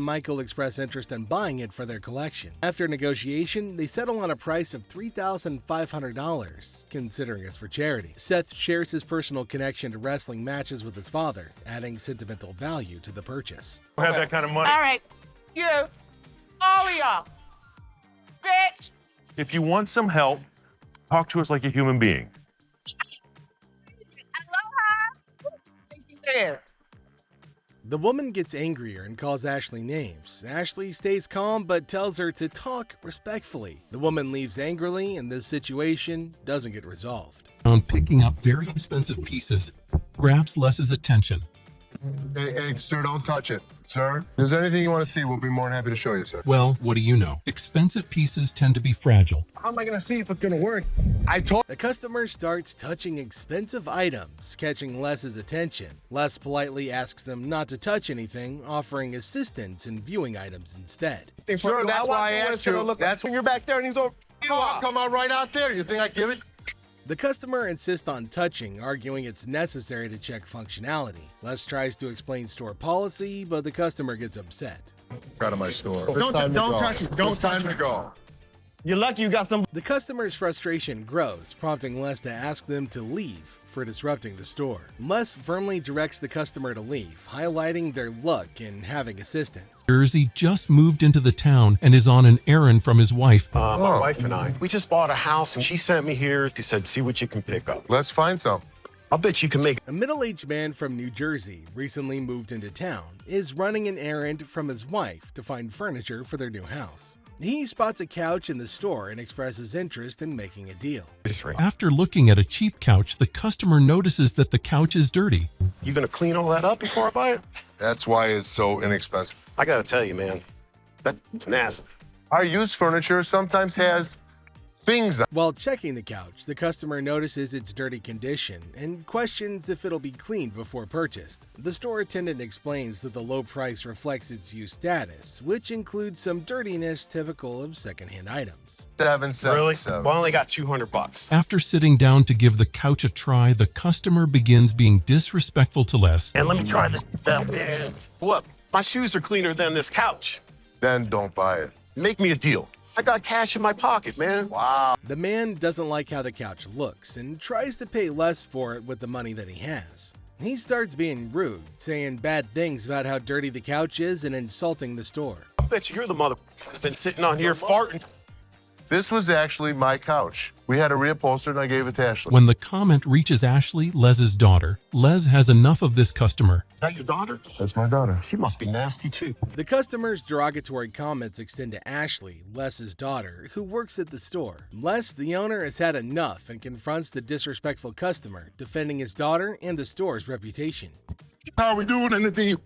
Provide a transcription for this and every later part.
Michael expressed interest in buying it for their collection. After negotiation, they settle on a price of $3,500, considering it's for charity. Seth shares his personal connection to wrestling matches with his father, adding sentimental value to the purchase. I have that kind of money. All right, you, all of y'all, bitch. If you want some help, talk to us like a human being. Aloha. Thank you there. The woman gets angrier and calls Ashley names. Ashley stays calm but tells her to talk respectfully. The woman leaves angrily and this situation doesn't get resolved. On picking up very expensive pieces grabs Les's attention. Hey, sir, don't touch it. Sir, if there's anything you want to see, we'll be more than happy to show you, sir. Well, what do you know? Expensive pieces tend to be fragile. How am I going to see if it's going to work? The customer starts touching expensive items, catching Les's attention. Les politely asks them not to touch anything, offering assistance in viewing items instead. Sure, that's why I asked you. That's when you're back there and he's over. Come on right out there. You think I give it? The customer insists on touching, arguing it's necessary to check functionality. Les tries to explain store policy, but the customer gets upset. Out of my store. Don't touch it. Don't Time to go. You're lucky you got some. The customer's frustration grows, prompting Les to ask them to leave for disrupting the store. Les firmly directs the customer to leave, highlighting their luck in having assistance. Jersey just moved into the town and is on an errand from his wife. My wife and I, we just bought a house and she sent me here. She said, see what you can pick up. Let's find some. I'll bet you can make A middle-aged man from New Jersey, recently moved into town, is running an errand from his wife to find furniture for their new house. He spots a couch in the store and expresses interest in making a deal. this right. After looking at a cheap couch, the customer notices that the couch is dirty. You gonna clean all that up before I buy it? That's why it's so inexpensive. I gotta tell you, man, that's nasty. Our used furniture sometimes has things. While checking the couch, the customer notices its dirty condition and questions if it'll be cleaned before purchased. The store attendant explains that the low price reflects its used status, which includes some dirtiness typical of secondhand items. Really? 777. Well, I only got $200. After sitting down to give the couch a try, the customer begins being disrespectful to Les. And let me try this out, man. What? My shoes are cleaner than this couch. Then don't buy it. Make me a deal. I got cash in my pocket, man. Wow. The man doesn't like how the couch looks and tries to pay less for it with the money that he has. He starts being rude, saying bad things about how dirty the couch is and insulting the store. I bet you're the mother that's been sitting on here farting. This was actually my couch. We had a reupholstered and I gave it to Ashley. When the comment reaches Ashley, Les's daughter, Les has enough of this customer. Is that your daughter? That's my daughter. She must be nasty too. The customer's derogatory comments extend to Ashley, Les's daughter, who works at the store. Les, the owner, has had enough and confronts the disrespectful customer, defending his daughter and the store's reputation. How are we doing anything?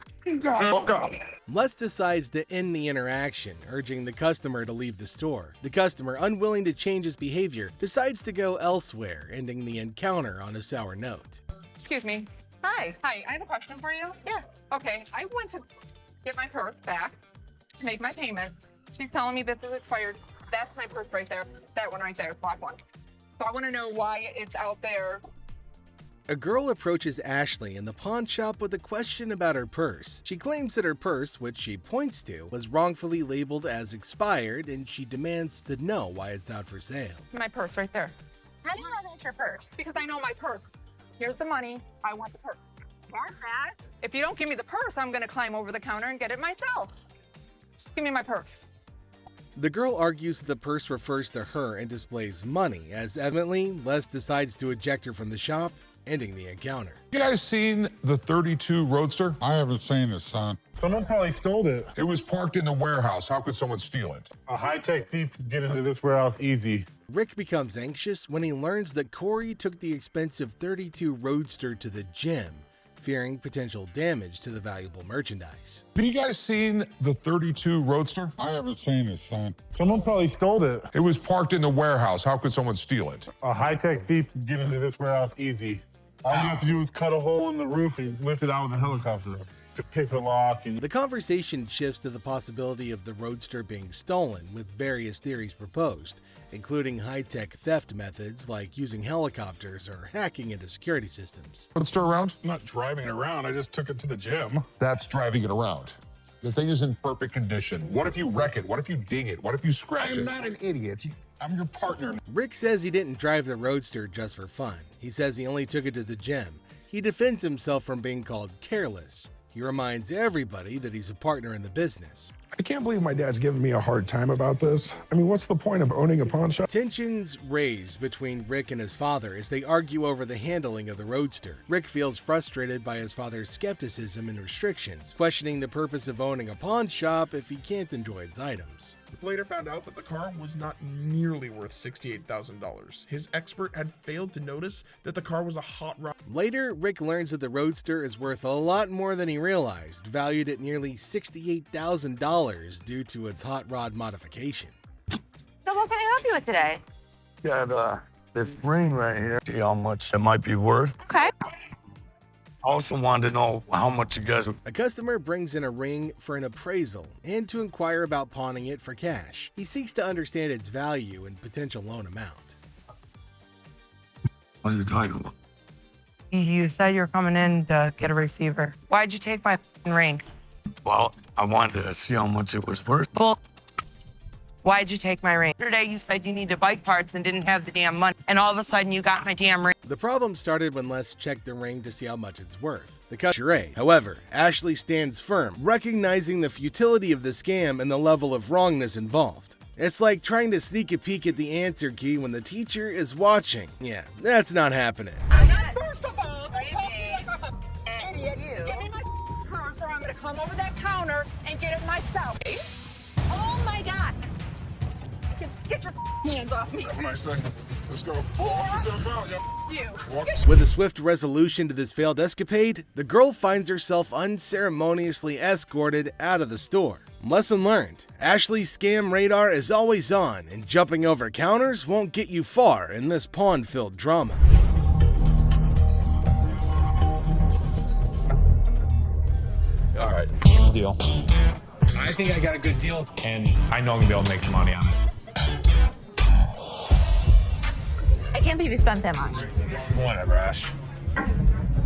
Les decides to end the interaction, urging the customer to leave the store. The customer, unwilling to change his behavior, decides to go elsewhere, ending the encounter on a sour note. Excuse me. Hi. Hi, I have a question for you. Yeah. Okay, I went to get my purse back to make my payment. She's telling me this is expired. That's my purse right there. That one right there is black one. So I want to know why it's out there. A girl approaches Ashley in the pawn shop with a question about her purse. She claims that her purse, which she points to, was wrongfully labeled as expired, and she demands to know why it's out for sale. My purse right there. How do you know that's your purse? Because I know my purse. Here's the money. I want the purse. Want that? If you don't give me the purse, I'm going to climb over the counter and get it myself. Give me my purse. The girl argues that the purse refers to her and displays money, as evidently, Les decides to eject her from the shop, ending the encounter. You guys seen the 32 Roadster? I haven't seen it, son. Someone probably stole it. It was parked in the warehouse. How could someone steal it? A high-tech thief could get into this warehouse easy. Rick becomes anxious when he learns that Corey took the expensive 32 Roadster to the gym, fearing potential damage to the valuable merchandise. Have you guys seen the 32 Roadster? I haven't seen it, son. Someone probably stole it. It was parked in the warehouse. How could someone steal it? A high-tech thief could get into this warehouse easy. All you have to do is cut a hole in the roof and lift it out with a helicopter. Pick the lock and... The conversation shifts to the possibility of the Roadster being stolen, with various theories proposed, including high-tech theft methods like using helicopters or hacking into security systems. Roadster around? I'm not driving it around. I just took it to the gym. That's driving it around. The thing is in perfect condition. What if you wreck it? What if you ding it? What if you scratch it? I'm not an idiot. I'm your partner. Rick says he didn't drive the Roadster just for fun. He says he only took it to the gym. He defends himself from being called careless. He reminds everybody that he's a partner in the business. I can't believe my dad's giving me a hard time about this. I mean, what's the point of owning a pawn shop? Tensions raise between Rick and his father as they argue over the handling of the Roadster. Rick feels frustrated by his father's skepticism and restrictions, questioning the purpose of owning a pawn shop if he can't enjoy its items. Later found out that the car was not nearly worth $68,000. His expert had failed to notice that the car was a hot rod. Later, Rick learns that the Roadster is worth a lot more than he realized, valued at nearly $68,000 due to its hot rod modification. So what can I help you with today? Got this ring right here. See how much it might be worth. Okay. I also wanted to know how much you guys... A customer brings in a ring for an appraisal and to inquire about pawning it for cash. He seeks to understand its value and potential loan amount. What are you talking about? You said you're coming in to get a receiver. Why'd you take my ring? Well, I wanted to see how much it was worth. Bull. Why'd you take my ring? Yesterday you said you needed bike parts and didn't have the damn money, and all of a sudden you got my damn ring. The problem started when Les checked the ring to see how much it's worth. The customer. However, Ashley stands firm, recognizing the futility of the scam and the level of wrongness involved. It's like trying to sneak a peek at the answer key when the teacher is watching. Yeah, that's not happening. First of all, don't talk to me like I'm an idiot. Give me my purse or I'm gonna come over that counter and get it myself. Oh my God. Get your hands off me. Have a nice day. Let's go. You. With a swift resolution to this failed escapade, the girl finds herself unceremoniously escorted out of the store. Lesson learned. Ashley's scam radar is always on, and jumping over counters won't get you far in this pawn-filled drama. All right, deal. I think I got a good deal, and I know I'm gonna be able to make some money on it. I can't believe you spent that much. Whatever, Ash.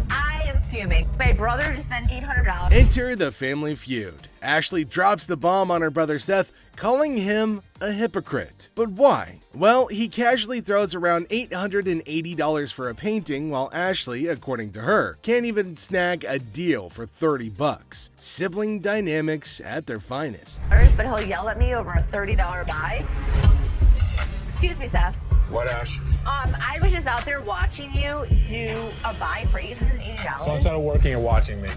I am fuming. My brother just spent $800. Enter the family feud. Ashley drops the bomb on her brother Seth, calling him a hypocrite. But why? Well, he casually throws around $880 for a painting, while Ashley, according to her, can't even snag a deal for $30. Sibling dynamics at their finest. But he'll yell at me over a $30 buy. Excuse me, Seth. What, Ash? I was just out there watching you do a buy for $880. So instead of working, you're watching me.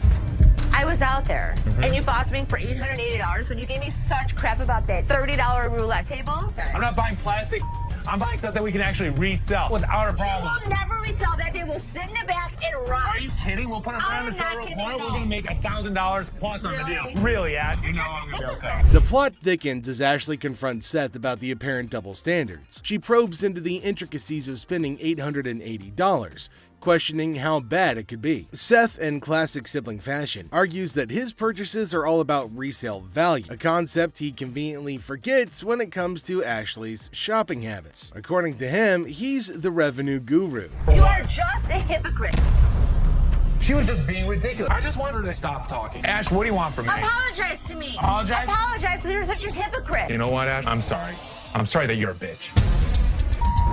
I was out there, and you bought something for $880 when you gave me such crap about that $30 roulette table. I'm not buying plastic. I'm buying stuff that we can actually resell without a problem. We'll never resell that. They will sit in the back and rot. Are you kidding? We'll put it around the showroom corner. We're going to make $1,000 plus on the deal. Really, Ash? You know I'm going to be upset. The plot thickens as Ashley confronts Seth about the apparent double standards. She probes into the intricacies of spending $880, questioning how bad it could be. Seth, in classic sibling fashion, argues that his purchases are all about resale value, a concept he conveniently forgets when it comes to Ashley's shopping habits. According to him, he's the revenue guru. You are just a hypocrite. She was just being ridiculous. I just want her to stop talking. Ash, what do you want from me? Apologize to me. Apologize? Apologize because you're such a hypocrite. You know what, Ash? I'm sorry. I'm sorry that you're a bitch.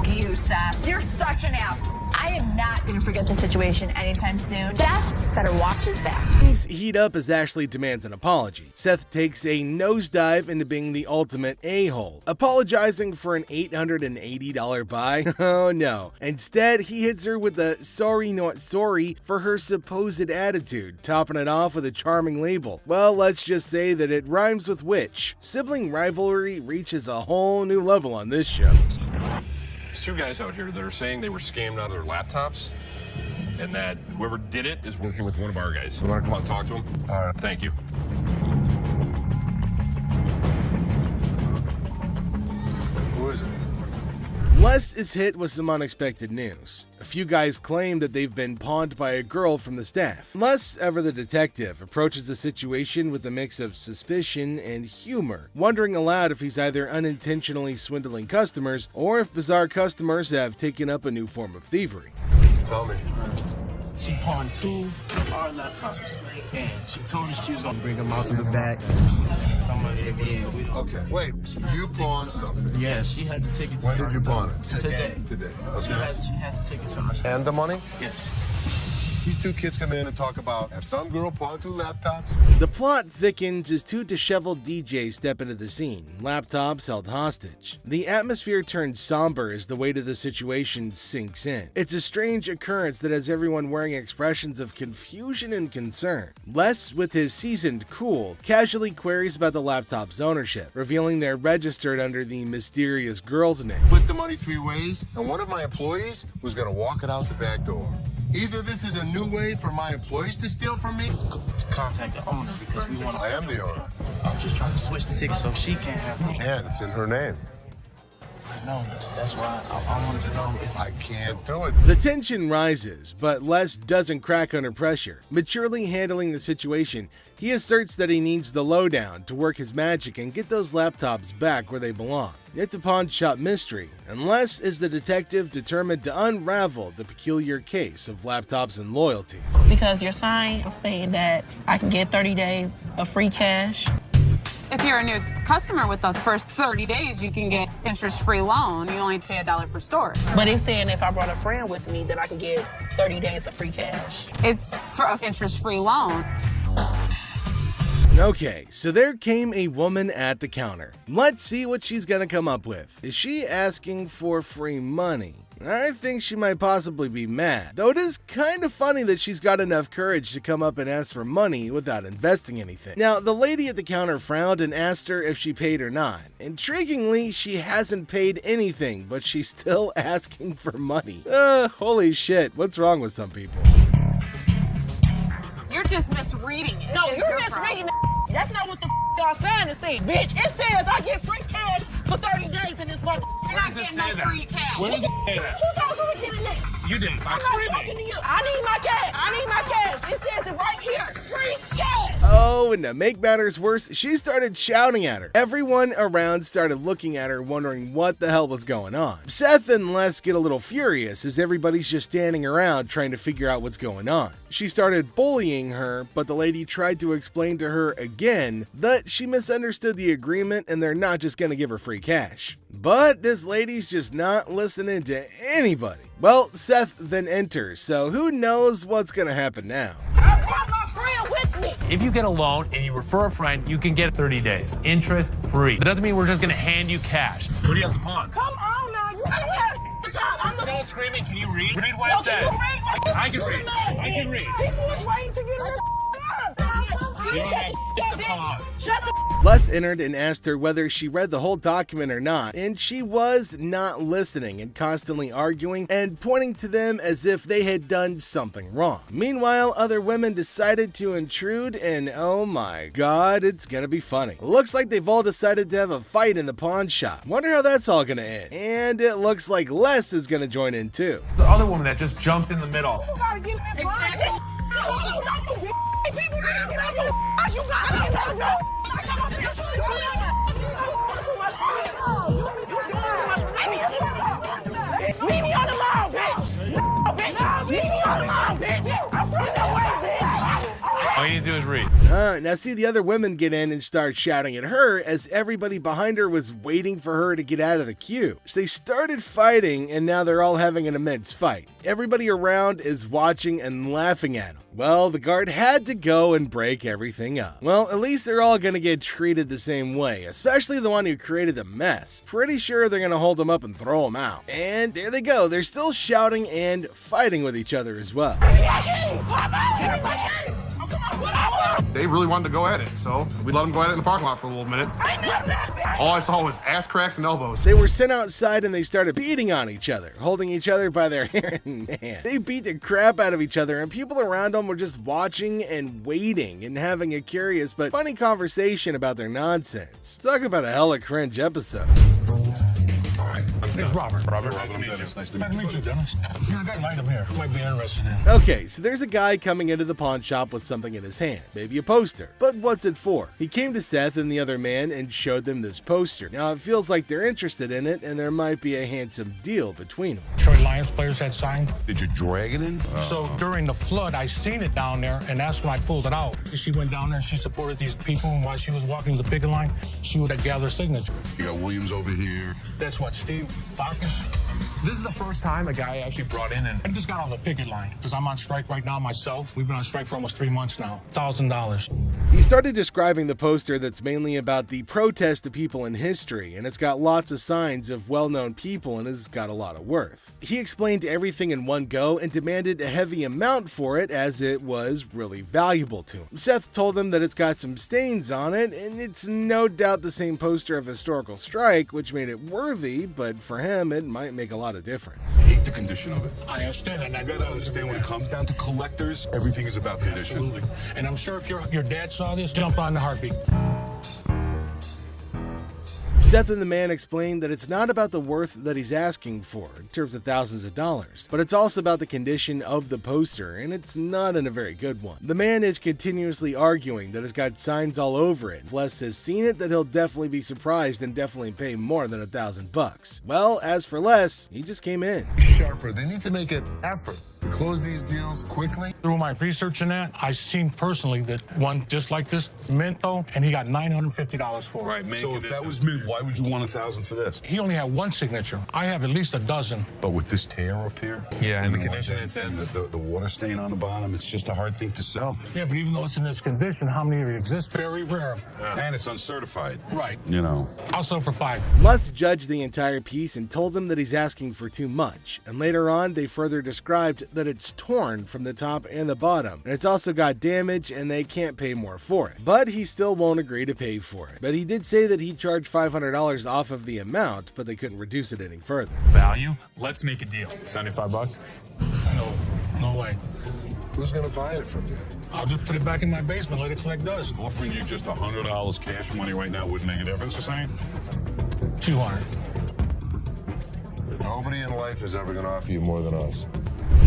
You, Seth. You're such an ass. I am not going to forget this situation anytime soon. Seth better watch his back. Things heat up as Ashley demands an apology. Seth takes a nosedive into being the ultimate a-hole, apologizing for an $880 buy. Oh no. Instead, he hits her with a sorry not sorry for her supposed attitude, topping it off with a charming label. Well, let's just say that it rhymes with witch. Sibling rivalry reaches a whole new level on this show. There's two guys out here that are saying they were scammed out of their laptops and that whoever did it is working with one of our guys. You want to come out and talk to him? All right. Thank you. Who is it? Les is hit with some unexpected news. A few guys claim that they've been pawned by a girl from the staff. Les, ever the detective, approaches the situation with a mix of suspicion and humor, wondering aloud if he's either unintentionally swindling customers or if bizarre customers have taken up a new form of thievery. Tell me. She pawned 2 of our laptops, and she told us she was gonna bring them out to the back. Some of it, yeah, we don't. Okay, wait. You pawned something? Yes, she had to take it to When our did you pawn it? Today. Today. She Okay. had to take it to our store. And the money? Yes. These two kids come in and talk about have some girl pawned 2 laptops. The plot thickens as 2 disheveled DJs step into the scene, laptops held hostage. The atmosphere turns somber as the weight of the situation sinks in. It's a strange occurrence that has everyone wearing expressions of confusion and concern. Les, with his seasoned cool, casually queries about the laptop's ownership, revealing they're registered under the mysterious girl's name. Split the money 3 ways, and one of my employees was gonna walk it out the back door. Either this is a new way for my employees to steal from me. To contact the owner because we want to. I am the owner. I'm just trying to switch the ticket so she can't have them. And it's in her name. I know. That's why I wanted to know if I can't do it. The tension rises, but Les doesn't crack under pressure. Maturely handling the situation, he asserts that he needs the lowdown to work his magic and get those laptops back where they belong. It's a pawn shop mystery, and Les is the detective determined to unravel the peculiar case of laptops and loyalties. Because your sign is saying that I can get 30 days of free cash. If you're a new customer with us, first 30 days, you can get interest-free loan. You only pay $1 for storage. But it's saying if I brought a friend with me that I can get 30 days of free cash. It's for an interest-free loan. Okay, so there came a woman at the counter. Let's see what she's gonna come up with. Is she asking for free money? I think she might possibly be mad, though it is kind of funny that she's got enough courage to come up and ask for money without investing anything. Now, the lady at the counter frowned and asked her if she paid or not. Intriguingly, she hasn't paid anything, but she's still asking for money. Holy shit, what's wrong with some people? You're just misreading it. No, you're misreading it. That's not what the y'all sign is saying, bitch. It says I get free cash for 30 days in this month. You're not getting no free cash. Where does it say that? Who told you to get in there? You did. I'm not talking to you. I need my cash. I need my cash. It says it right here. Free cash. Oh, and to make matters worse, she started shouting at her. Everyone around started looking at her, wondering what the hell was going on. Seth and Les get a little furious as everybody's just standing around trying to figure out what's going on. She started bullying her, but the lady tried to explain to her again that she misunderstood the agreement and they're not just gonna give her free cash. But this lady's just not listening to anybody. Well, Seth then enters, so who knows what's gonna happen now. I brought my friend with me. If you get a loan and you refer a friend, you can get 30 days, interest free. That doesn't mean we're just gonna hand you cash. What do you have to pawn? Come on now. I don't have a job. I'm Don't screaming. Can you read? Read what No, it says. can you read? I can read. I can read. People was waiting to get her. You don't have shit to pawn. Shut the Les entered and asked her whether she read the whole document or not, and she was not listening and constantly arguing and pointing to them as if they had done something wrong. Meanwhile, other women decided to intrude, and oh my god, it's gonna be funny. Looks like they've all decided to have a fight in the pawn shop. Wonder how that's all gonna end. And it looks like Les is gonna join in too. The other woman that just jumps in the middle. You gotta get that blind. People gotta get out your ass. You gotta go. Leave me on the lawn, bitch. Leave me on the lawn, bitch. I'm from that way, bitch. All you need to do is read. Now see the other women get in and start shouting at her as everybody behind her was waiting for her to get out of the queue. So they started fighting and now they're all having an immense fight. Everybody around is watching and laughing at them. Well, the guard had to go and break everything up. Well, at least they're all gonna get treated the same way, especially the one who created the mess. Pretty sure they're gonna hold him up and throw him out. And there they go, they're still shouting and fighting with each other as well. They really wanted to go at it, so we let them go at it in the parking lot for a little minute. All I saw was ass cracks and elbows. They were sent outside and they started beating on each other, holding each other by their hair. Man, they beat the crap out of each other and people around them were just watching and waiting and having a curious but funny conversation about their nonsense. Talk about a hella cringe episode. All right, It's Robert. Robert, nice to meet you. Nice to meet you, Dennis. Yeah, I got an item here. You might be interested in. Okay, so there's a guy coming into the pawn shop with something in his hand, maybe a poster. But what's it for? He came to Seth and the other man and showed them this poster. Now it feels like they're interested in it and there might be a handsome deal between them. Detroit Lions players had signed. Did you drag it in? So during the flood, I seen it down there, and that's when I pulled it out. She went down there and she supported these people, and while she was walking the picket line, she would gather signature. You got Williams over here. That's what, Steve Farkas? This is the first time a guy actually brought in and I just got on the picket line because I'm on strike right now myself. We've been on strike for almost 3 months now. $1,000. He started describing the poster that's mainly about the protest of people in history, and it's got lots of signs of well-known people and has got a lot of worth. He explained everything in one go and demanded a heavy amount for it as it was really valuable to him. Seth told him that it's got some stains on it, and it's no doubt the same poster of historical strike, which made it worthy, but for him it might make a lot of difference. Hate the condition of it. I understand, and I You gotta understand when it comes down to collectors, everything is about condition. Absolutely. And I'm sure if your dad saw this, jump on the heartbeat. Seth and the man explained that it's not about the worth that he's asking for, in terms of thousands of dollars, but it's also about the condition of the poster, and it's not in a very good one. The man is continuously arguing that it's got signs all over it. If Les has seen it, that he'll definitely be surprised and definitely pay more than $1,000. Well, as for Les, he just came in. Sharper. They need to make an effort to close these deals quickly. Through my research in that, I seen personally that one just like this Minto, and he got $950 for it. Right, so if that was mint, why would you want $1,000 for this? He only had one signature. I have at least a dozen. But with this tear up here, Yeah, and and the condition it's in, the water stain on the bottom, it's just a hard thing to sell. Yeah, but even though it's in this condition, how many of it exist? Very rare. And it's uncertified. Right. You know. I'll sell for $5. Les judged the entire piece and told him that he's asking for too much, and later on they further described that it's torn from the top and the bottom, and it's also got damage and they can't pay more for it. But he still won't agree to pay for it. But he did say that he'd charge $500 off of the amount, but they couldn't reduce it any further. value. Let's make a deal. $75. No way. Who's gonna buy it from you? I'll just put it back in my basement, let it collect dust. Offering you just $100 cash money right now wouldn't make a difference, you're saying? 200. Nobody in life is ever gonna offer you more than us.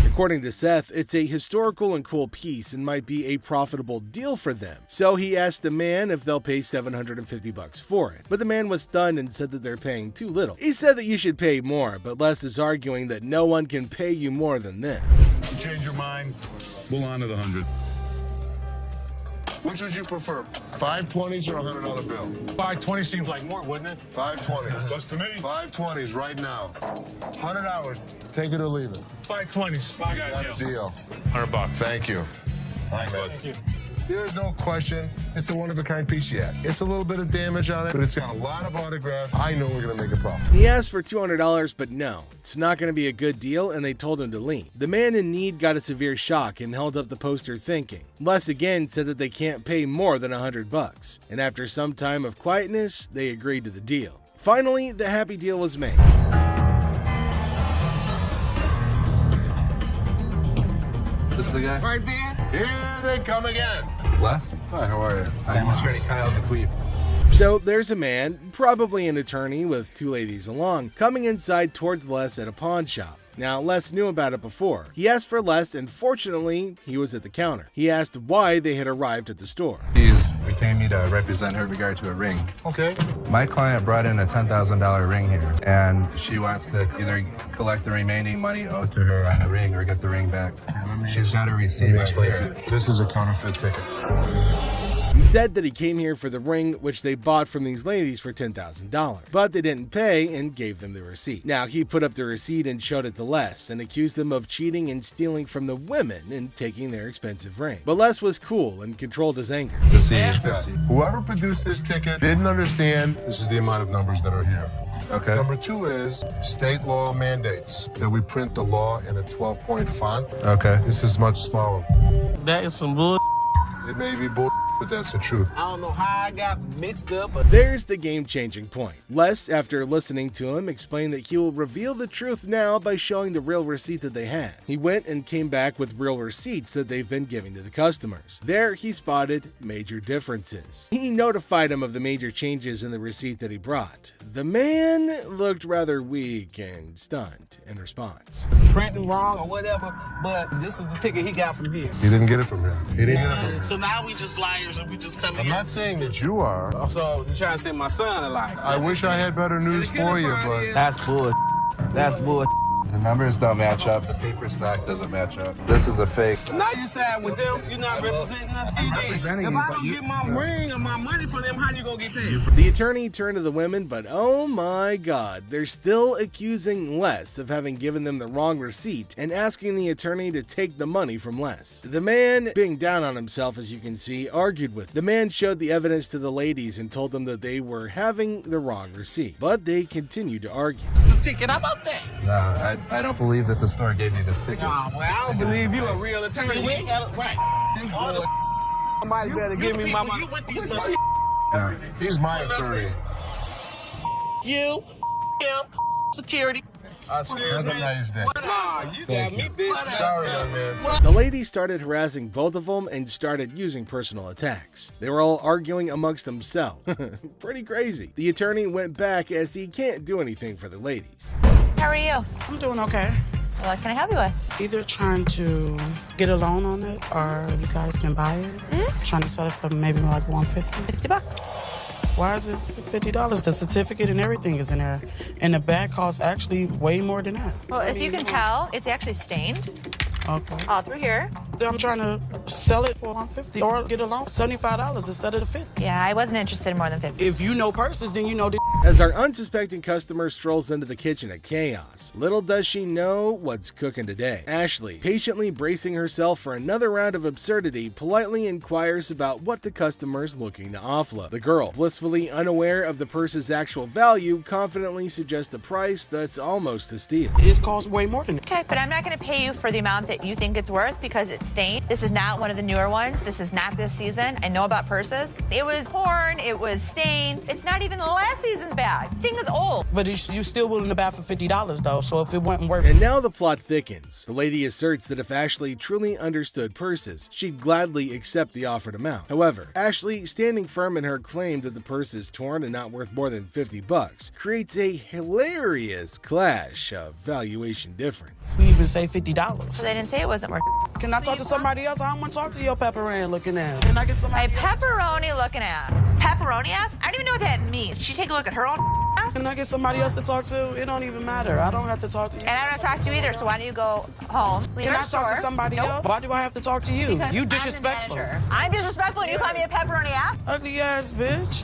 According to Seth, it's a historical and cool piece and might be a profitable deal for them. So he asked the man if they'll pay $750 for it. But the man was stunned and said that they're paying too little. He said that you should pay more, but Les is arguing that no one can pay you more than this. You change your mind, we'll honor the 100. Which would you prefer, 520s or a $100 bill? 520 seems like more, wouldn't it? 520s. That's to me. 520s right now. $100. Take it or leave it. 520s. I got you. Deal. $100. Thank you. All right, man. Thank you. There's no question. It's a one-of-a-kind piece yet. It's a little bit of damage on it, but it's got a lot of autographs. I know we're going to make a profit. He asked for $200, but no, it's not going to be a good deal, and they told him to leave. The man in need got a severe shock and held up the poster thinking. Les again said that they can't pay more than $100, and after some time of quietness, they agreed to the deal. Finally, the happy deal was made. This is the guy? Right there. Here they come again. Les? Hi, how are you? I'm Attorney Kyle DeQueef. So there's a man, probably an attorney with two ladies along, coming inside towards Les at a pawn shop. Now, Les knew about it before. He asked for Les, and fortunately, he was at the counter. He asked why they had arrived at the store. She's retained me to represent her in regard to a ring. Okay. My client brought in a $10,000 ring here, and she wants to either collect the remaining money owed to her on the ring or get the ring back. She's got a receipt. Let me explain to you. This is a counterfeit ticket. He said that he came here for the ring, which they bought from these ladies for $10,000, but they didn't pay and gave them the receipt. Now, he put up the receipt and showed it to Les and accused them of cheating and stealing from the women and taking their expensive ring. But Les was cool and controlled his anger. Whoever produced this ticket didn't understand this is the amount of numbers that are here. Okay. Number two is state law mandates that we print the law in a 12-point font. Okay. This is much smaller. That is some bull. It may be bull, but that's the truth. I don't know how I got mixed up, but There's the game-changing point. Les, after listening to him, explained that he will reveal the truth now by showing the real receipt that they had. He went and came back with real receipts that they've been giving to the customers. There, he spotted major differences. He notified him of the major changes in the receipt that he brought. The man looked rather weak and stunned in response. printing wrong or whatever, but this is the ticket he got from here. He didn't get it from him. He didn't get it from him. So now we just liars and we just come I'm not saying that you are. So you trying to say my son a liar? I wish I had better news for you, but That's bull. That's bull. The numbers don't match up. The paper stack doesn't match up. This is a fake. Now you side with them. You're not representing us. If I don't get my ring or my money from them, how you gonna get paid? The attorney turned to the women, but oh my god, they're still accusing Les of having given them the wrong receipt and asking the attorney to take the money from Les. The man, being down on himself as you can see, argued with them. The man showed the evidence to the ladies and told them that they were having the wrong receipt, but they continued to argue. The ticket, how about that? No, I don't believe that the store gave me this ticket. Nah, well, I don't believe you a real attorney. We ain't got it right. This bull. Somebody better give me my money. Yeah. he's my attorney. You, him, security. Have a nice day. Nah, you got me, bitch. Sorry, young man. The ladies started harassing both of them and started using personal attacks. They were all arguing amongst themselves. Pretty crazy. The attorney went back as he can't do anything for the ladies. How are you? I'm doing okay. What can I help you with? Either trying to get a loan on it or you guys can buy it. Trying to sell it for maybe like $150. $50. Why is it $50? The certificate and everything is in there. And the bag costs actually way more than that. Well, if you can tell, it's actually stained Okay. all through here. I'm trying to sell it for $150 or get a loan for $75 instead of the $50. Yeah, I wasn't interested in more than 50. If you know purses, then you know the As our unsuspecting customer strolls into the kitchen at Chaos, little does she know what's cooking today. Ashley, patiently bracing herself for another round of absurdity, politely inquires about what the customer's looking to offload. The girl, blissfully unaware of the purse's actual value, confidently suggests a price that's almost a steal. It costs way more than that. Okay, but I'm not going to pay you for the amount that you think it's worth because it's stained. This is not one of the newer ones. This is not this season. I know about purses. It was torn. It was stained. It's not even the last season's bag. The thing is old. But you still willing to buy for $50 though, so if it wasn't worth And now the plot thickens. The lady asserts that if Ashley truly understood purses, she'd gladly accept the offered amount. However, Ashley, standing firm in her claim that the purse is torn and not worth more than $50, creates a hilarious clash of valuation difference. we even say $50. So they didn't say it wasn't worth it. Can I talk to somebody else? I don't want to talk to your pepperoni looking ass. Can I get My somebody pepperoni looking at. Pepperoni ass? I don't even know what that means. She take a look at her own ass? Can I get somebody else to talk to? It don't even matter. I don't have to talk to you. And I don't talk to you either, so why don't you go home, leave Can our I talk to store? somebody Nope. else? Why do I have to talk to you? Because You I'm the disrespectful. manager. I'm disrespectful and you call me a pepperoni ass? Ugly ass bitch.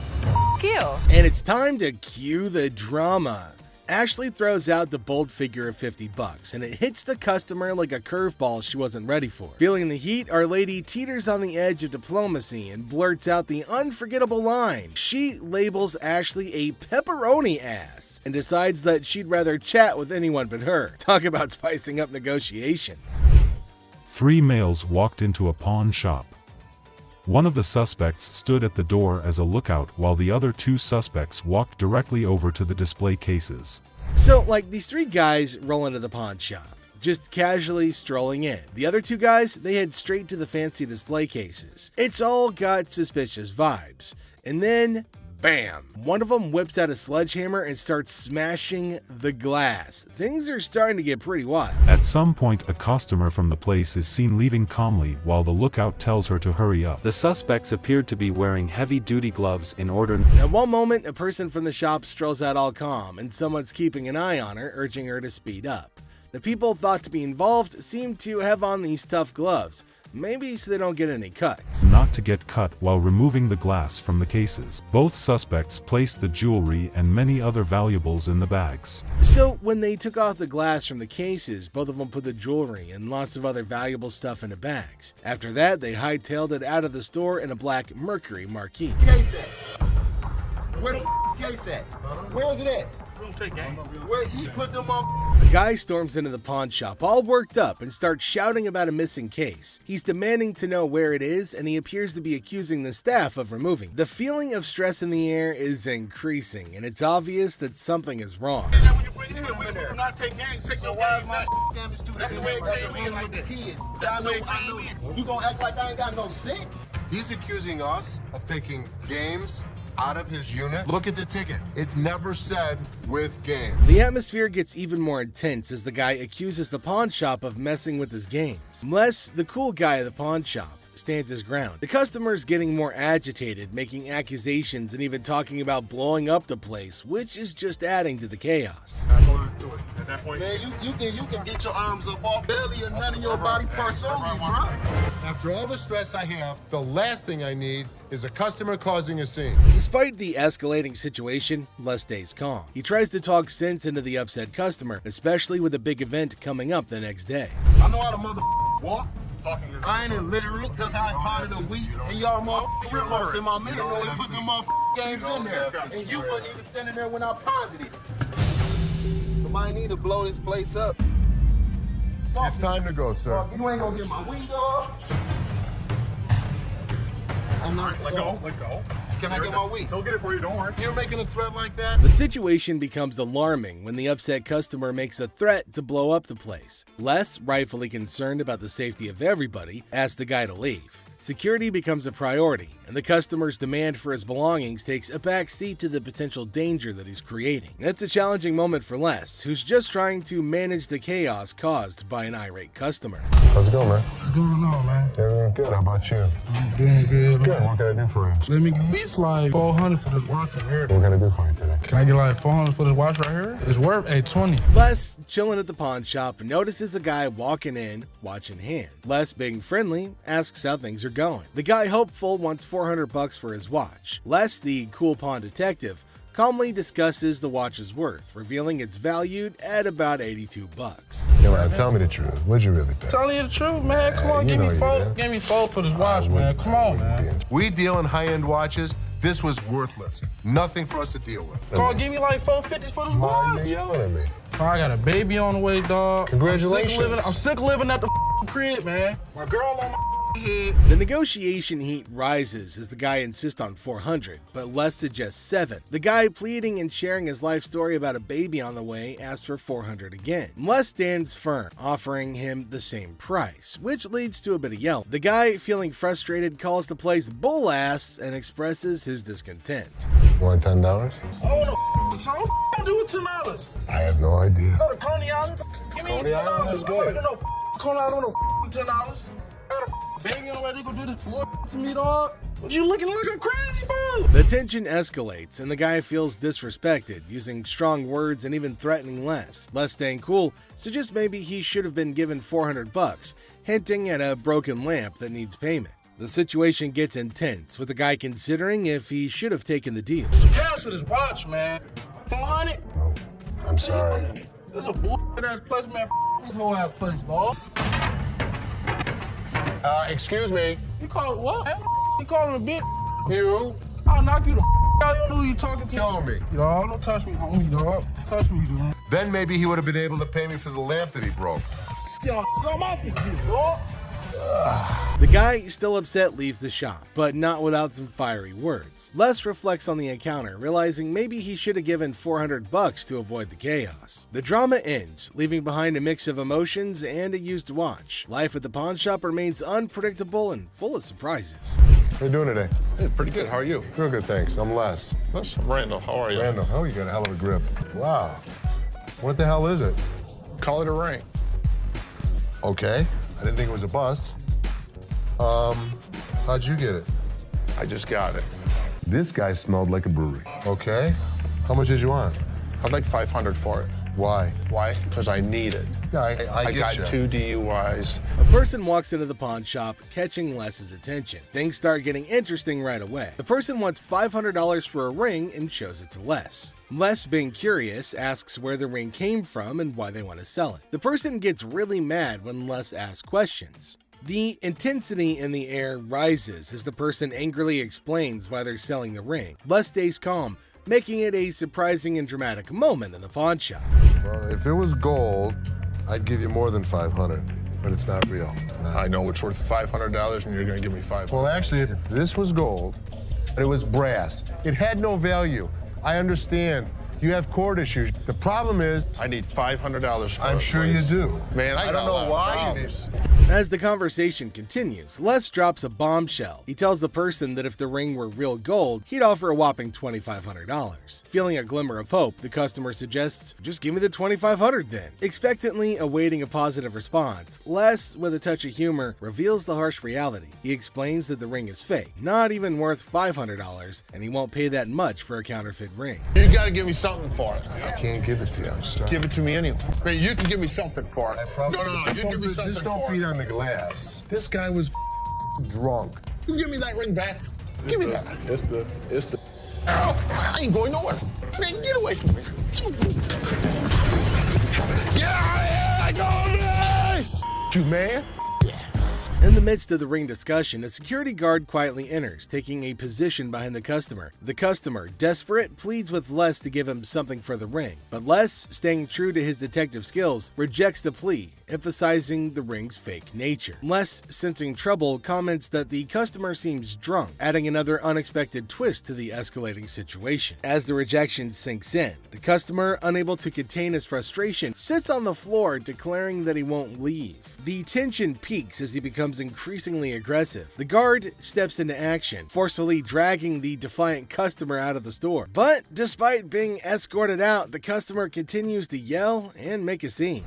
F you. And it's time to cue the drama. Ashley throws out the bold figure of $50, and it hits the customer like a curveball she wasn't ready for. Feeling the heat, our lady teeters on the edge of diplomacy and blurts out the unforgettable line. She labels Ashley a pepperoni ass and decides that she'd rather chat with anyone but her. Talk about spicing up negotiations. 3 males walked into a pawn shop. One of the suspects stood at the door as a lookout while the other 2 suspects walked directly over to the display cases. So, like, these 3 guys roll into the pawn shop, just casually strolling in. The other 2 guys, they head straight to the fancy display cases. It's all got suspicious vibes. And then, bam! One of them whips out a sledgehammer and starts smashing the glass. Things are starting to get pretty wild. At some point, a customer from the place is seen leaving calmly while the lookout tells her to hurry up. The suspects appeared to be wearing heavy-duty gloves in order. At one moment, a person from the shop strolls out all calm, and someone's keeping an eye on her, urging her to speed up. The people thought to be involved seem to have on these tough gloves, maybe so they don't get any cuts. Not to get cut while removing the glass from the cases. Both suspects placed the jewelry and many other valuables in the bags. So when they took off the glass from the cases, both of them put the jewelry and lots of other valuable stuff into bags. After that, they hightailed it out of the store in a black Mercury Marquis. Where the case at? Where is it at? We don't take games. Where he put them on? The guy storms into the pawn shop all worked up and starts shouting about a missing case. He's demanding to know where it is, and he appears to be accusing the staff of removing it. The feeling of stress in the air is increasing, and it's obvious that something is wrong. Do not take games. Take your Why is games my back. damage to That's the way it came in like that. kids? That's the way it came in. You gonna act like I ain't got no sense? He's accusing us of taking games out of his unit. Look at the ticket. It never said with game. The atmosphere gets even more intense as the guy accuses the pawn shop of messing with his games. Les, the cool guy at the pawn shop, stands his ground. The customer's getting more agitated, making accusations and even talking about blowing up the place, which is just adding to the chaos. At that point, Man, you can get your arms up off belly and none of your body parts on me, bro. After all the stress I have, the last thing I need is a customer causing a scene. Despite the escalating situation, Les stays calm. He tries to talk sense into the upset customer, especially with a big event coming up the next day. I know how to walk. I ain't illiterate because I ain't part of the week, and y'all motherfuckers in my middle and put them games in there. And you wasn't even standing there when I pondered it. Somebody need to blow this place up. it's time to go, sir. You ain't gonna get my window. I'm not. Let go. Can I get my week? He'll get it for you, don't worry. You're making a threat like that? The situation becomes alarming when the upset customer makes a threat to blow up the place. Les, rightfully concerned about the safety of everybody, asks the guy to leave. Security becomes a priority, and the customer's demand for his belongings takes a back seat to the potential danger that he's creating. It's a challenging moment for Les, who's just trying to manage the chaos caused by an irate customer. How's it going, man? What's going on, man? Everything good. How about you? I'm doing good. Good. What can I do for you? Let me at least like $400 for this watch right here. What can I do for you today? Can I get like $400 for this watch right here? It's worth $820. Les, chilling at the pawn shop, notices a guy walking in, watch in hand. Les, being friendly, asks how things are going. The guy, hopeful, wants $400 for his watch. Les, the cool pawn detective, calmly discusses the watch's worth, revealing it's valued at about $82. Yeah, man, tell me the truth. What'd you really pay? Telling you the truth, man. Come on, give me $4 for this watch, man. Come on, man. We deal in high-end watches. This was worthless. Nothing for us to deal with. Come on, give me like $450 for this watch. You yelling at me? Oh, I got a baby on the way, dog. Congratulations. I'm sick of living at the crib, man. My girl on my head. The negotiation heat rises as the guy insists on $400, but Les suggests $7. The guy, pleading and sharing his life story about a baby on the way, asks for $400 again. Les stands firm, offering him the same price, which leads to a bit of yelling. The guy, feeling frustrated, calls the place bull ass and expresses his discontent. You want $10? Oh, no, so don't do it $10. I have no idea. Go to Coney Island. Give me Coney Island is $10. good. I'm not gonna Coney Island on $10. Got a baby on the way. They gonna do this to me, dog. What you looking like I'm crazy for? The tension escalates, and the guy feels disrespected, using strong words and even threatening Les. Les, staying cool, suggests maybe he should have been given $400, hinting at a broken lamp that needs payment. The situation gets intense, with the guy considering if he should have taken the deal. Cash for this watch, man. 400? I'm sorry. This is a bullshit ass place, man. This whole ass place, dog. Excuse me. You call it what? You calling a bitch? You? I'll knock you the out. You don't know who you talking to. Tell me. Dog, don't touch me, homie, dog. Touch me, dude. Then maybe he would have been able to pay me for the lamp that he broke. Yo, I'm off you, dog. The guy, still upset, leaves the shop, but not without some fiery words. Les reflects on the encounter, realizing maybe he should have given $400 to avoid the chaos. The drama ends, leaving behind a mix of emotions and a used watch. Life at the pawn shop remains unpredictable and full of surprises. How you doing today? Hey, pretty good. How are you? Real good, thanks. I'm Les. I'm Randall. How are you? Randall, oh, you got a hell of a grip. Wow. What the hell is it? Call it a ring. Okay. I didn't think it was a bus. How'd you get it? I just got it. This guy smelled like a brewery. Okay. How much did you want? I'd like $500 for it. Why? Why? Because I need it. Yeah, I got get 2 DUIs. A person walks into the pawn shop, catching Les's attention. Things start getting interesting right away. The person wants $500 for a ring and shows it to Les. Les, being curious, asks where the ring came from and why they want to sell it. The person gets really mad when Les asks questions. The intensity in the air rises as the person angrily explains why they're selling the ring. Les stays calm, making it a surprising and dramatic moment in the pawn shop. Well, if it was gold, I'd give you more than $500, but it's not real. I know it's worth $500 and you're gonna give me $500. Well, actually, if this was gold, and it was brass, it had no value. I understand. You have court issues. The problem is, I need $500 for I'm it, sure please. you do. Man, I don't know why you As the conversation continues, Les drops a bombshell. He tells the person that if the ring were real gold, he'd offer a whopping $2,500. Feeling a glimmer of hope, the customer suggests, just give me the $2,500 then. Expectantly awaiting a positive response, Les, with a touch of humor, reveals the harsh reality. He explains that the ring is fake, not even worth $500, and he won't pay that much for a counterfeit ring. You gotta give me something for it. I can't give it to you. I'm sorry. Give it to me anyway. Man, you can give me something for it. No, you give me something Just don't for beat it. on the glass. This guy was drunk. You give me that ring back. Give me that. It's the. I ain't going nowhere. Man, get away from me. Get out of here! I told you! You man? In the midst of the ring discussion, a security guard quietly enters, taking a position behind the customer. The customer, desperate, pleads with Les to give him something for the ring, but Les, staying true to his detective skills, rejects the plea, emphasizing the ring's fake nature. Les, sensing trouble, comments that the customer seems drunk, adding another unexpected twist to the escalating situation. As the rejection sinks in, the customer, unable to contain his frustration, sits on the floor, declaring that he won't leave. The tension peaks as he becomes increasingly aggressive. The guard steps into action, forcefully dragging the defiant customer out of the store. But despite being escorted out, the customer continues to yell and make a scene.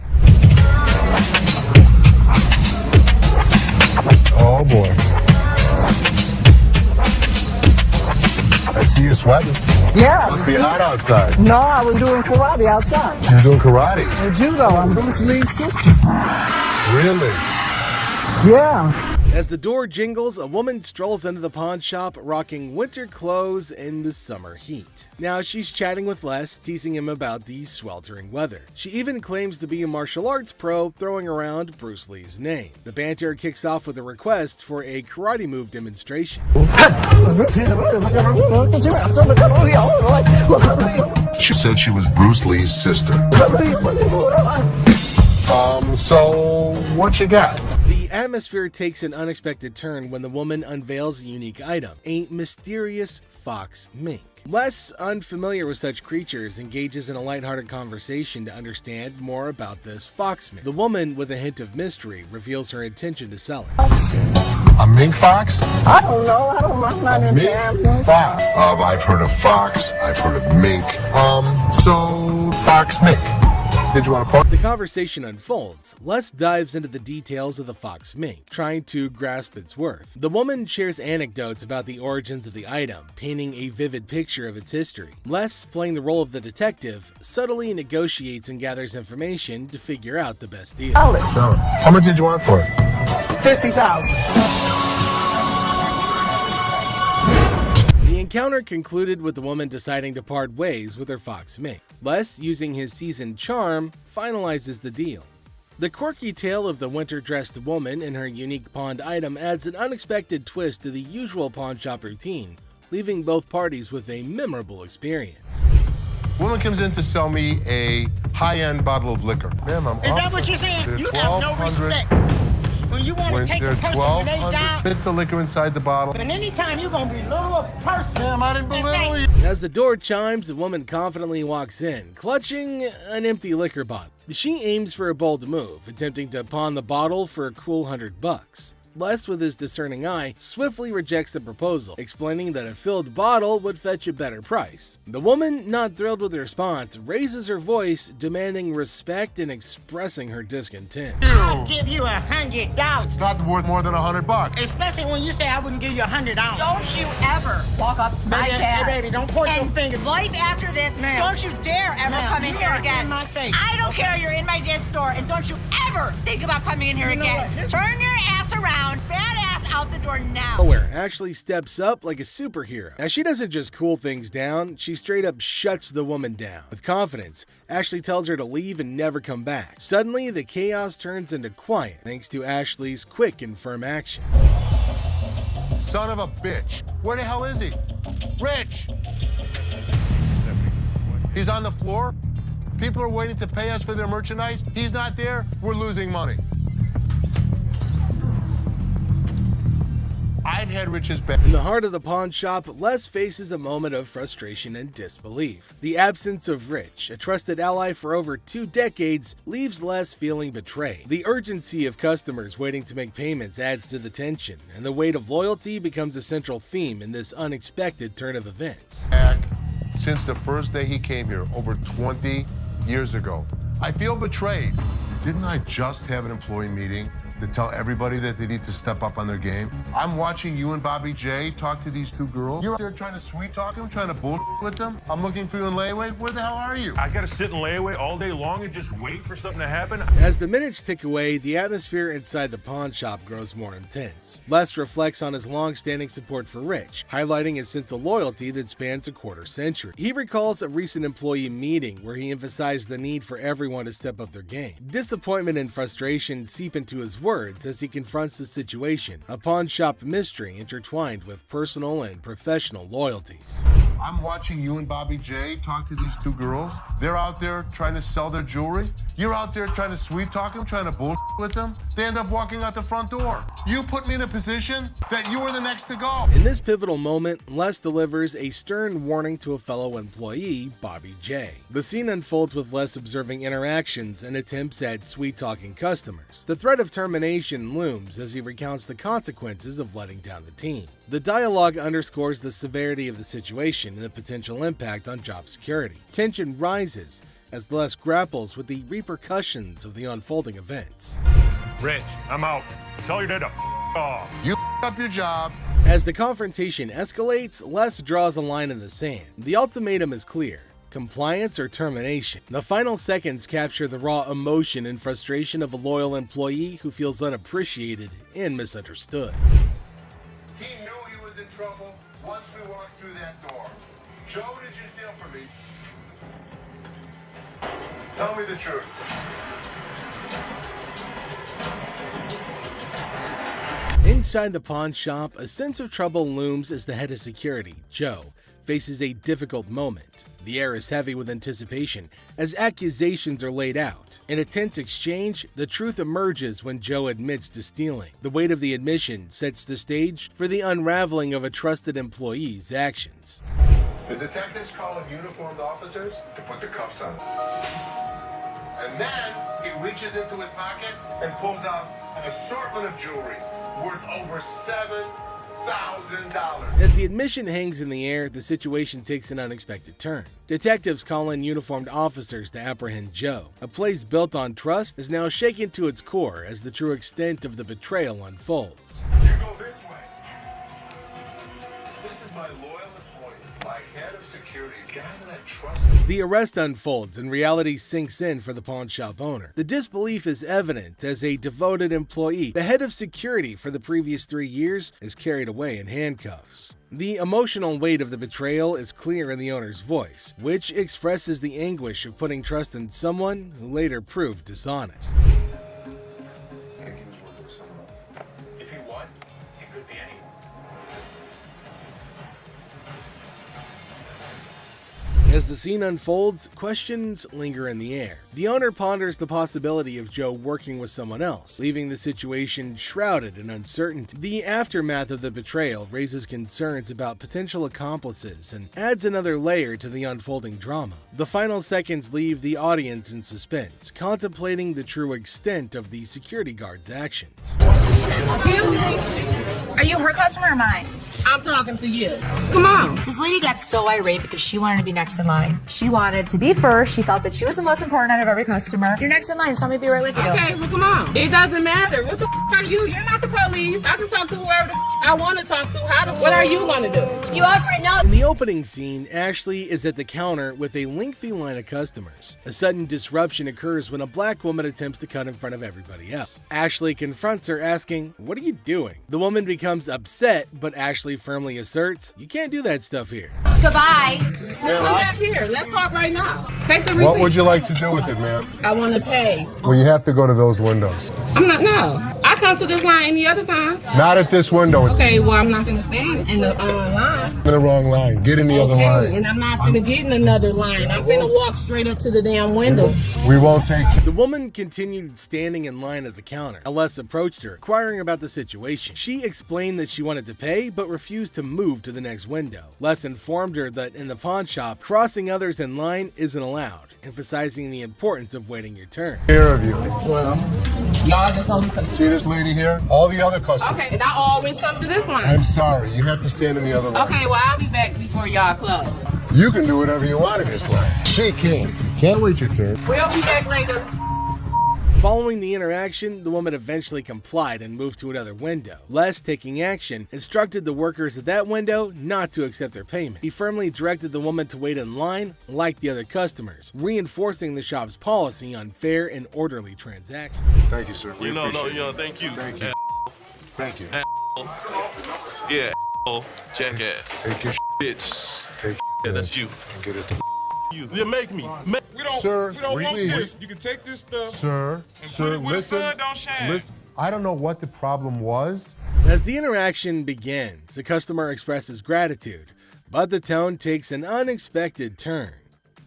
Oh boy. I see you sweating. Yeah. Must be hot outside. No, I was doing karate outside. You're doing karate? And judo. I'm Bruce Lee's sister. Really? Yeah. As the door jingles, a woman strolls into the pawn shop rocking winter clothes in the summer heat. Now she's chatting with Les, teasing him about the sweltering weather. She even claims to be a martial arts pro, throwing around Bruce Lee's name. The banter kicks off with a request for a karate move demonstration. She said she was Bruce Lee's sister. So what you got? The atmosphere takes an unexpected turn when the woman unveils a unique item, a mysterious fox mink. Les, unfamiliar with such creatures, engages in a lighthearted conversation to understand more about this fox mink. The woman, with a hint of mystery, reveals her intention to sell it. A mink fox? I don't know. I'm not into animals. Fox. I've heard of fox. I've heard of mink. So fox mink. Did you want to As the conversation unfolds, Les dives into the details of the fox mink, trying to grasp its worth. The woman shares anecdotes about the origins of the item, painting a vivid picture of its history. Les, playing the role of the detective, subtly negotiates and gathers information to figure out the best deal. So, how much did you want for it? $50,000. The encounter concluded with the woman deciding to part ways with her fox mink. Les, using his seasoned charm, finalizes the deal. The quirky tale of the winter-dressed woman and her unique pawned item adds an unexpected twist to the usual pawn shop routine, leaving both parties with a memorable experience. Woman comes in to sell me a high-end bottle of liquor. Ma'am, I'm Is that what you're saying? They're You have no 1,200 respect. When you want to take a they're person when they 1,200 die, fit the liquor inside the bottle. and anytime you're going to belittle a person. Ma'am, I didn't belittle you. As the door chimes, the woman confidently walks in, clutching an empty liquor bottle. She aims for a bold move, attempting to pawn the bottle for a cool $100. Les, with his discerning eye, swiftly rejects the proposal, explaining that a filled bottle would fetch a better price. The woman, not thrilled with the response, raises her voice, demanding respect and expressing her discontent. I'll give you $100. It's not worth more than $100. Especially when you say I wouldn't give you $100. Don't you ever walk up to my dad. Hey, baby, don't point your and finger. Life after this, don't you dare ever come in here again. In my face. I don't care. You're in my dad's store, and don't you ever think about coming in here again. Turn your ass around. Badass out the door now. Nowhere Ashley steps up like a superhero. Now, she doesn't just cool things down, she straight up shuts the woman down. With confidence, Ashley tells her to leave and never come back. Suddenly, the chaos turns into quiet thanks to Ashley's quick and firm action. Son of a bitch. Where the hell is he? Rich! He's on the floor. People are waiting to pay us for their merchandise. He's not there. We're losing money. I'd had Rich's back. In the heart of the pawn shop, Les faces a moment of frustration and disbelief. The absence of Rich, a trusted ally for over 2 decades, leaves Les feeling betrayed. The urgency of customers waiting to make payments adds to the tension, and the weight of loyalty becomes a central theme in this unexpected turn of events. Since the first day he came here, over 20 years ago. I feel betrayed. Didn't I just have an employee meeting to tell everybody that they need to step up on their game? I'm watching you and Bobby J talk to these 2 girls. You're out there trying to sweet talk them, trying to bullshit with them. I'm looking for you in layaway. Where the hell are you? I gotta sit in layaway all day long and just wait for something to happen? As the minutes tick away, the atmosphere inside the pawn shop grows more intense. Les reflects on his long-standing support for Rich, highlighting his sense of loyalty that spans a quarter century. He recalls a recent employee meeting where he emphasized the need for everyone to step up their game. Disappointment and frustration seep into his words as he confronts the situation, a pawn shop mystery intertwined with personal and professional loyalties. I'm watching you and Bobby J talk to these 2 girls. They're out there trying to sell their jewelry. You're out there trying to sweet talk them, trying to bullshit with them. They end up walking out the front door. You put me in a position that you were the next to go. In this pivotal moment, Les delivers a stern warning to a fellow employee, Bobby J. The scene unfolds with Les observing interactions and attempts at sweet-talking customers. The threat of termination looms as he recounts the consequences of letting down the team. The dialogue underscores the severity of the situation and the potential impact on job security. Tension rises as Les grapples with the repercussions of the unfolding events. Rich, I'm out. Tell your dad to off. You up your job. As the confrontation escalates, Les draws a line in the sand. The ultimatum is clear: compliance or termination. The final seconds capture the raw emotion and frustration of a loyal employee who feels unappreciated and misunderstood. He knew he was in trouble once we walked through that door. Joe, did you steal from me? Tell me the truth. Inside the pawn shop, a sense of trouble looms as the head of security, Joe, faces a difficult moment. The air is heavy with anticipation as accusations are laid out. In a tense exchange, the truth emerges when Joe admits to stealing. The weight of the admission sets the stage for the unraveling of a trusted employee's actions. The detectives call in uniformed officers to put the cuffs on. And then he reaches into his pocket and pulls out an assortment of jewelry worth over $7,000. As the admission hangs in the air, the situation takes an unexpected turn. Detectives call in uniformed officers to apprehend Joe. A place built on trust is now shaken to its core as the true extent of the betrayal unfolds. You go this way. This is my loyalist point, my head of security, guy that I trust. The arrest unfolds and reality sinks in for the pawn shop owner. The disbelief is evident as a devoted employee, the head of security for the previous 3 years, is carried away in handcuffs. The emotional weight of the betrayal is clear in the owner's voice, which expresses the anguish of putting trust in someone who later proved dishonest. If he was, he could be anyone. As the scene unfolds, questions linger in the air. The owner ponders the possibility of Joe working with someone else, leaving the situation shrouded in uncertainty. The aftermath of the betrayal raises concerns about potential accomplices and adds another layer to the unfolding drama. The final seconds leave the audience in suspense, contemplating the true extent of the security guard's actions. Are you her customer or mine? I'm talking to you. Come on. This lady got so irate because she wanted to be next in line. She wanted to be first. She felt that she was the most important out of every customer. You're next in line, so let me be right with you. Okay, well, come on. It doesn't matter. What the are you? You're not the police. I can talk to whoever the I want to talk to. What are you going to do? You already know. In the opening scene, Ashley is at the counter with a lengthy line of customers. A sudden disruption occurs when a black woman attempts to cut in front of everybody else. Ashley confronts her, asking, "What are you doing?" The woman becomes upset, but Ashley firmly asserts, "You can't do that stuff here." Goodbye. Come back here. Let's talk right now. Take the receipt. What would you like to do with it, ma'am? I want to pay. Well, you have to go to those windows. I'm not, no. I come to this line any other time. Not at this window. It's Okay, well, I'm not gonna stand in the line. in the wrong line. Get in the other Okay, line. and I'm not gonna get in another line. I'm gonna walk straight up to the damn window. We won't take The woman continued standing in line at the counter. Les approached her, inquiring about the situation. She explained that she wanted to pay, but refused to move to the next window. Les informed her that in the pawn shop, crossing others in line isn't allowed, emphasizing the importance of waiting your turn. care of you. Well, y'all just only come. See this lady here? All the other customers. Okay, and I always come to this line. I'm sorry. You have to stand in the other line. Okay, well, I'll be back before y'all close. You can do whatever you want in this line. She can't. Can't wait your turn. We'll be back later. Following the interaction, the woman eventually complied and moved to another window. Les, taking action, instructed the workers at that window not to accept her payment. He firmly directed the woman to wait in line like the other customers, reinforcing the shop's policy on fair and orderly transactions. Thank you, sir. We appreciate it. Thank you. Thank you. Thank you. Yeah, jackass. Take your bitch. Take Yeah, that's you. and get it to You. Yeah, make me. We don't, Sir, we don't want please. this. You can take this stuff. Sir, and sir, put it where listen. the sun don't shine. Listen. I don't know what the problem was. As the interaction begins, the customer expresses gratitude, but the tone takes an unexpected turn.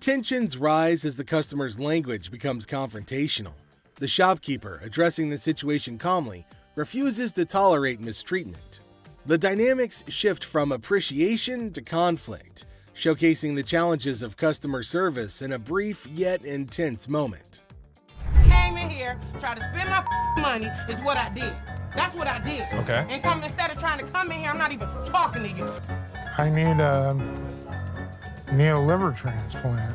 Tensions rise as the customer's language becomes confrontational. The shopkeeper, addressing the situation calmly, refuses to tolerate mistreatment. The dynamics shift from appreciation to conflict, showcasing the challenges of customer service in a brief yet intense moment. Came in here, tried to spend my money is what I did. That's what I did. Okay. And come instead of trying to come in here, I'm not even talking to you. I need a liver transplant.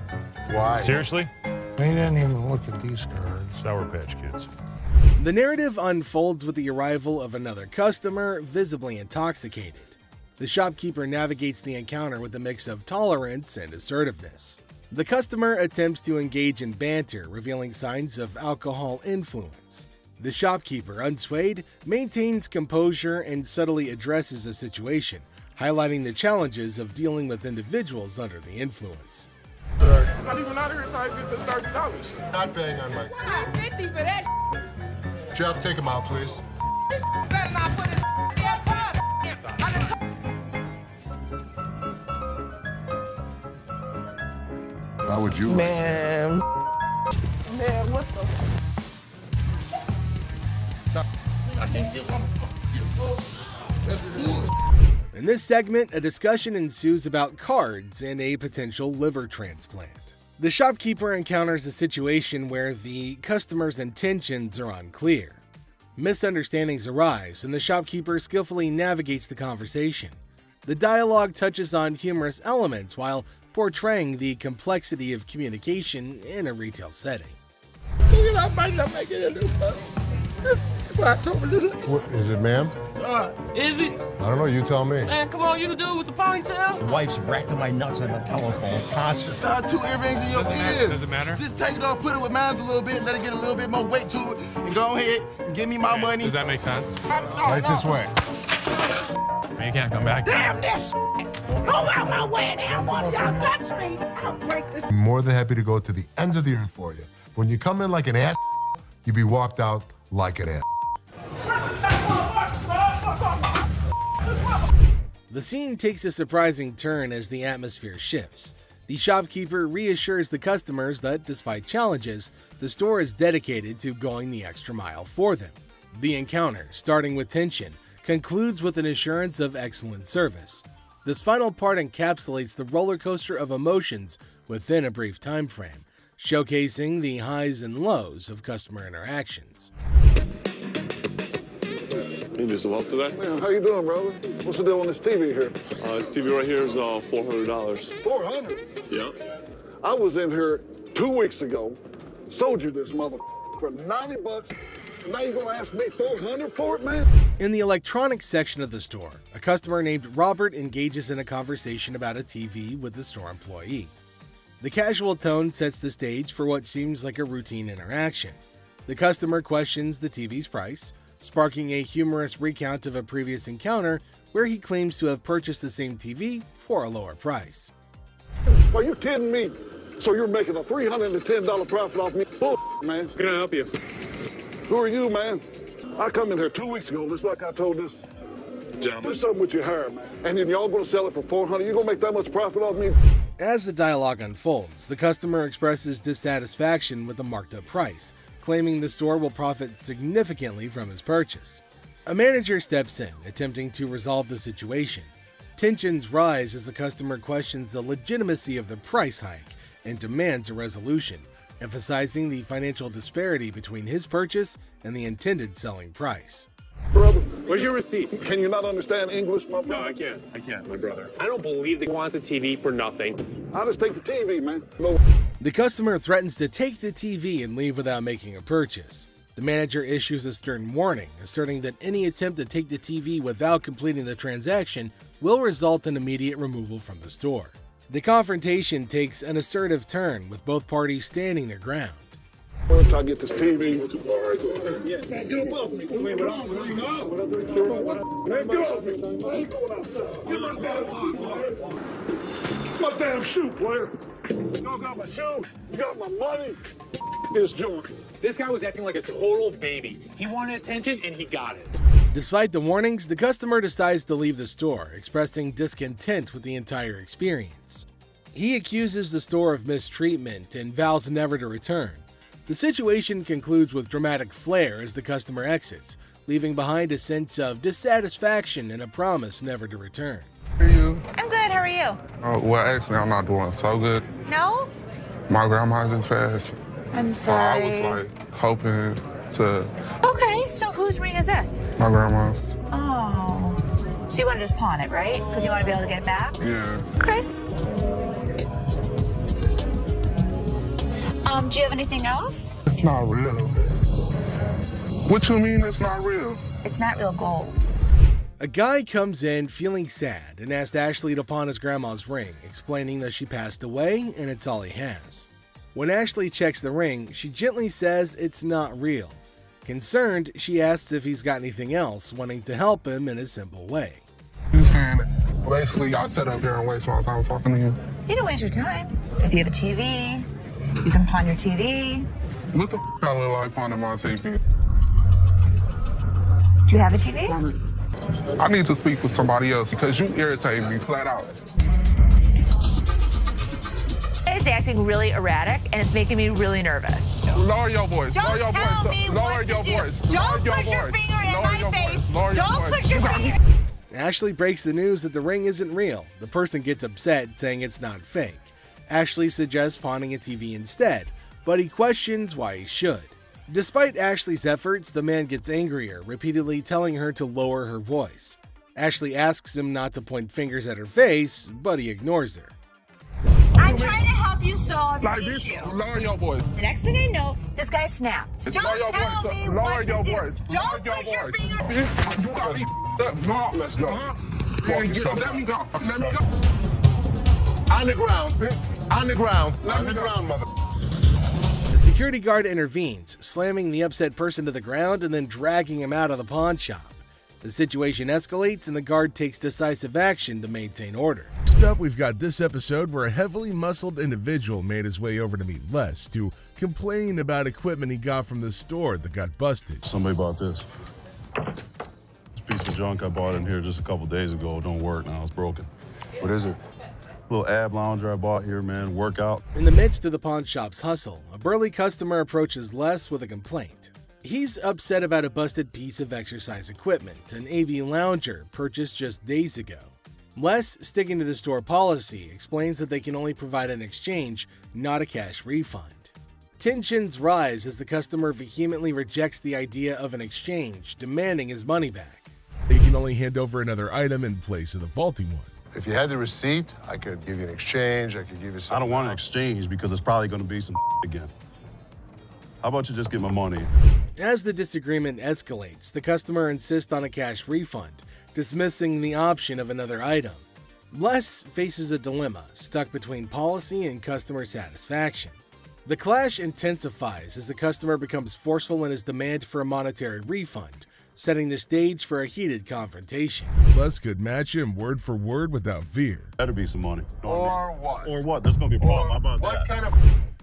Why? Seriously? They didn't even look at these cards. Sour Patch Kids. The narrative unfolds with the arrival of another customer, visibly intoxicated. The shopkeeper navigates the encounter with a mix of tolerance and assertiveness. The customer attempts to engage in banter, revealing signs of alcohol influence. The shopkeeper, unswayed, maintains composure and subtly addresses the situation, highlighting the challenges of dealing with individuals under the influence. Not even out of here, so I get this $30. Not paying on my. $50 for that. Jeff, take him out, please. Better not put it in your cup. How would you? Man, what the? I can't get one. In this segment, a discussion ensues about cards and a potential liver transplant. The shopkeeper encounters a situation where the customer's intentions are unclear. Misunderstandings arise, and the shopkeeper skillfully navigates the conversation. The dialogue touches on humorous elements while portraying the complexity of communication in a retail setting. I might not make it in this time. I told her this. What, is it, ma'am? Is it? I don't know. You tell me. Man, come on, you the dude with the ponytail? The wife's racking my nuts on the telephone constantly. Tie 2 earrings in your ears. Does it matter? Just take it off, put it with mine a little bit, let it get a little bit more weight to it, and go ahead and give me my money. Does that make sense? Right this way. You can't come back. Damn this! Go out my way, damn one of y'all touch me! I'll break this. I'm more than happy to go to the ends of the earth for you. When you come in like an ass, you be walked out like an ass. The scene takes a surprising turn as the atmosphere shifts. The shopkeeper reassures the customers that, despite challenges, the store is dedicated to going the extra mile for them. The encounter, starting with tension, concludes with an assurance of excellent service. This final part encapsulates the roller coaster of emotions within a brief time frame, showcasing the highs and lows of customer interactions. You just walk today? Man, how you doing, brother? What's the deal on this TV here? This TV right here is $400. $400? Yeah. I was in here 2 weeks ago, sold you this mother for $90. Now you're gonna ask me $400 for it, man? In the electronics section of the store, a customer named Robert engages in a conversation about a TV with the store employee. The casual tone sets the stage for what seems like a routine interaction. The customer questions the TV's price, sparking a humorous recount of a previous encounter where he claims to have purchased the same TV for a lower price. Are you kidding me? So you're making a $310 profit off me? Bull, man. Can I help you? Who are you, man? I come in here 2 weeks ago, just like I told this. Gentlemen. Do something with your hair, man. And then y'all gonna sell it for $400. You gonna make that much profit off me? As the dialogue unfolds, the customer expresses dissatisfaction with the marked up price, claiming the store will profit significantly from his purchase. A manager steps in, attempting to resolve the situation. Tensions rise as the customer questions the legitimacy of the price hike and demands a resolution, emphasizing the financial disparity between his purchase and the intended selling price. Brother, Where's your receipt? can you not understand English, my brother? No, I can't, my brother. I don't believe that he wants a TV for nothing. I'll just take the TV, man. No. The customer threatens to take the TV and leave without making a purchase. The manager issues a stern warning, asserting that any attempt to take the TV without completing the transaction will result in immediate removal from the store. The confrontation takes an assertive turn, with both parties standing their ground. Once I get this TV. Man, get above me. Get off me. Man, get off me. I ain't going outside. Get my damn shoe, player. Y'all got my shoe. You got my money. It's Jordan. This guy was acting like a total baby. He wanted attention and he got it. Despite the warnings, the customer decides to leave the store, expressing discontent with the entire experience. He accuses the store of mistreatment and vows never to return. The situation concludes with dramatic flair as the customer exits, leaving behind a sense of dissatisfaction and a promise never to return. How are you? I'm good. How are you? Well, actually, I'm not doing so good. No? My grandma just passed. I'm So I sorry. was hoping to Okay, so whose ring is this? my grandma's. Oh. So you want to just pawn it, right? Because you want to be able to get it back? Yeah. Okay. Do you have anything else? It's not real. What you mean it's not real? It's not real gold. A guy comes in feeling sad and asks Ashley to pawn his grandma's ring, explaining that she passed away and it's all he has. When Ashley checks the ring, she gently says it's not real. Concerned, she asks if he's got anything else, wanting to help him in a simple way. You saying basically y'all sat up there and waste my time talking to you? You don't waste your time. If you have a TV, you can pawn your TV. What the I look like pawning my TV? Do you have a TV? I need to speak with somebody else because you irritate me flat out. It's acting really erratic and it's making me really nervous. Lower your voice. Don't Lower your tell voice. me Lower what your to do. voice. Don't Lower your put your voice. finger in Lower my your face. voice. Lower your Don't voice. put your finger. Ashley breaks the news that the ring isn't real. The person gets upset, saying it's not fake. Ashley suggests pawning a TV instead, but he questions why he should. Despite Ashley's efforts, the man gets angrier, repeatedly telling her to lower her voice. Ashley asks him not to point fingers at her face, but he ignores her. I'm trying to help you solve Like the this, issue. lower your voice. The next thing I know, this guy snapped. Lower Don't your tell voice. me Lower what your to do. voice. Don't Lower put your your voice. finger. You got me. No, let's go. Let me go. Let me go. On the ground. On the ground. On the ground, mother. The security guard intervenes, slamming the upset person to the ground and then dragging him out of the pawn shop. The situation escalates and the guard takes decisive action to maintain order. Next up, we've got this episode where a heavily muscled individual made his way over to meet Les to complain about equipment he got from the store that got busted. Somebody bought this. This piece of junk I bought in here just a couple days ago. It don't work now. It's broken. What is it? Little ab lounger I bought here, man. Workout. In the midst of the pawn shop's hustle, a burly customer approaches Les with a complaint. He's upset about a busted piece of exercise equipment, an AV lounger purchased just days ago. Les, sticking to the store policy, explains that they can only provide an exchange, not a cash refund. Tensions rise as the customer vehemently rejects the idea of an exchange, demanding his money back. They can only hand over another item in place of the faulty one. If you had the receipt, I could give you an exchange. I could give you something. I don't want an exchange because it's probably going to be some again. How about you just get my money? As the disagreement escalates, the customer insists on a cash refund, dismissing the option of another item. Les faces a dilemma, stuck between policy and customer satisfaction. The clash intensifies as the customer becomes forceful in his demand for a monetary refund, setting the stage for a heated confrontation. Les could match him word for word without fear. Better be some money. Or what? Or what? There's going to be a problem. How about What that? kind of...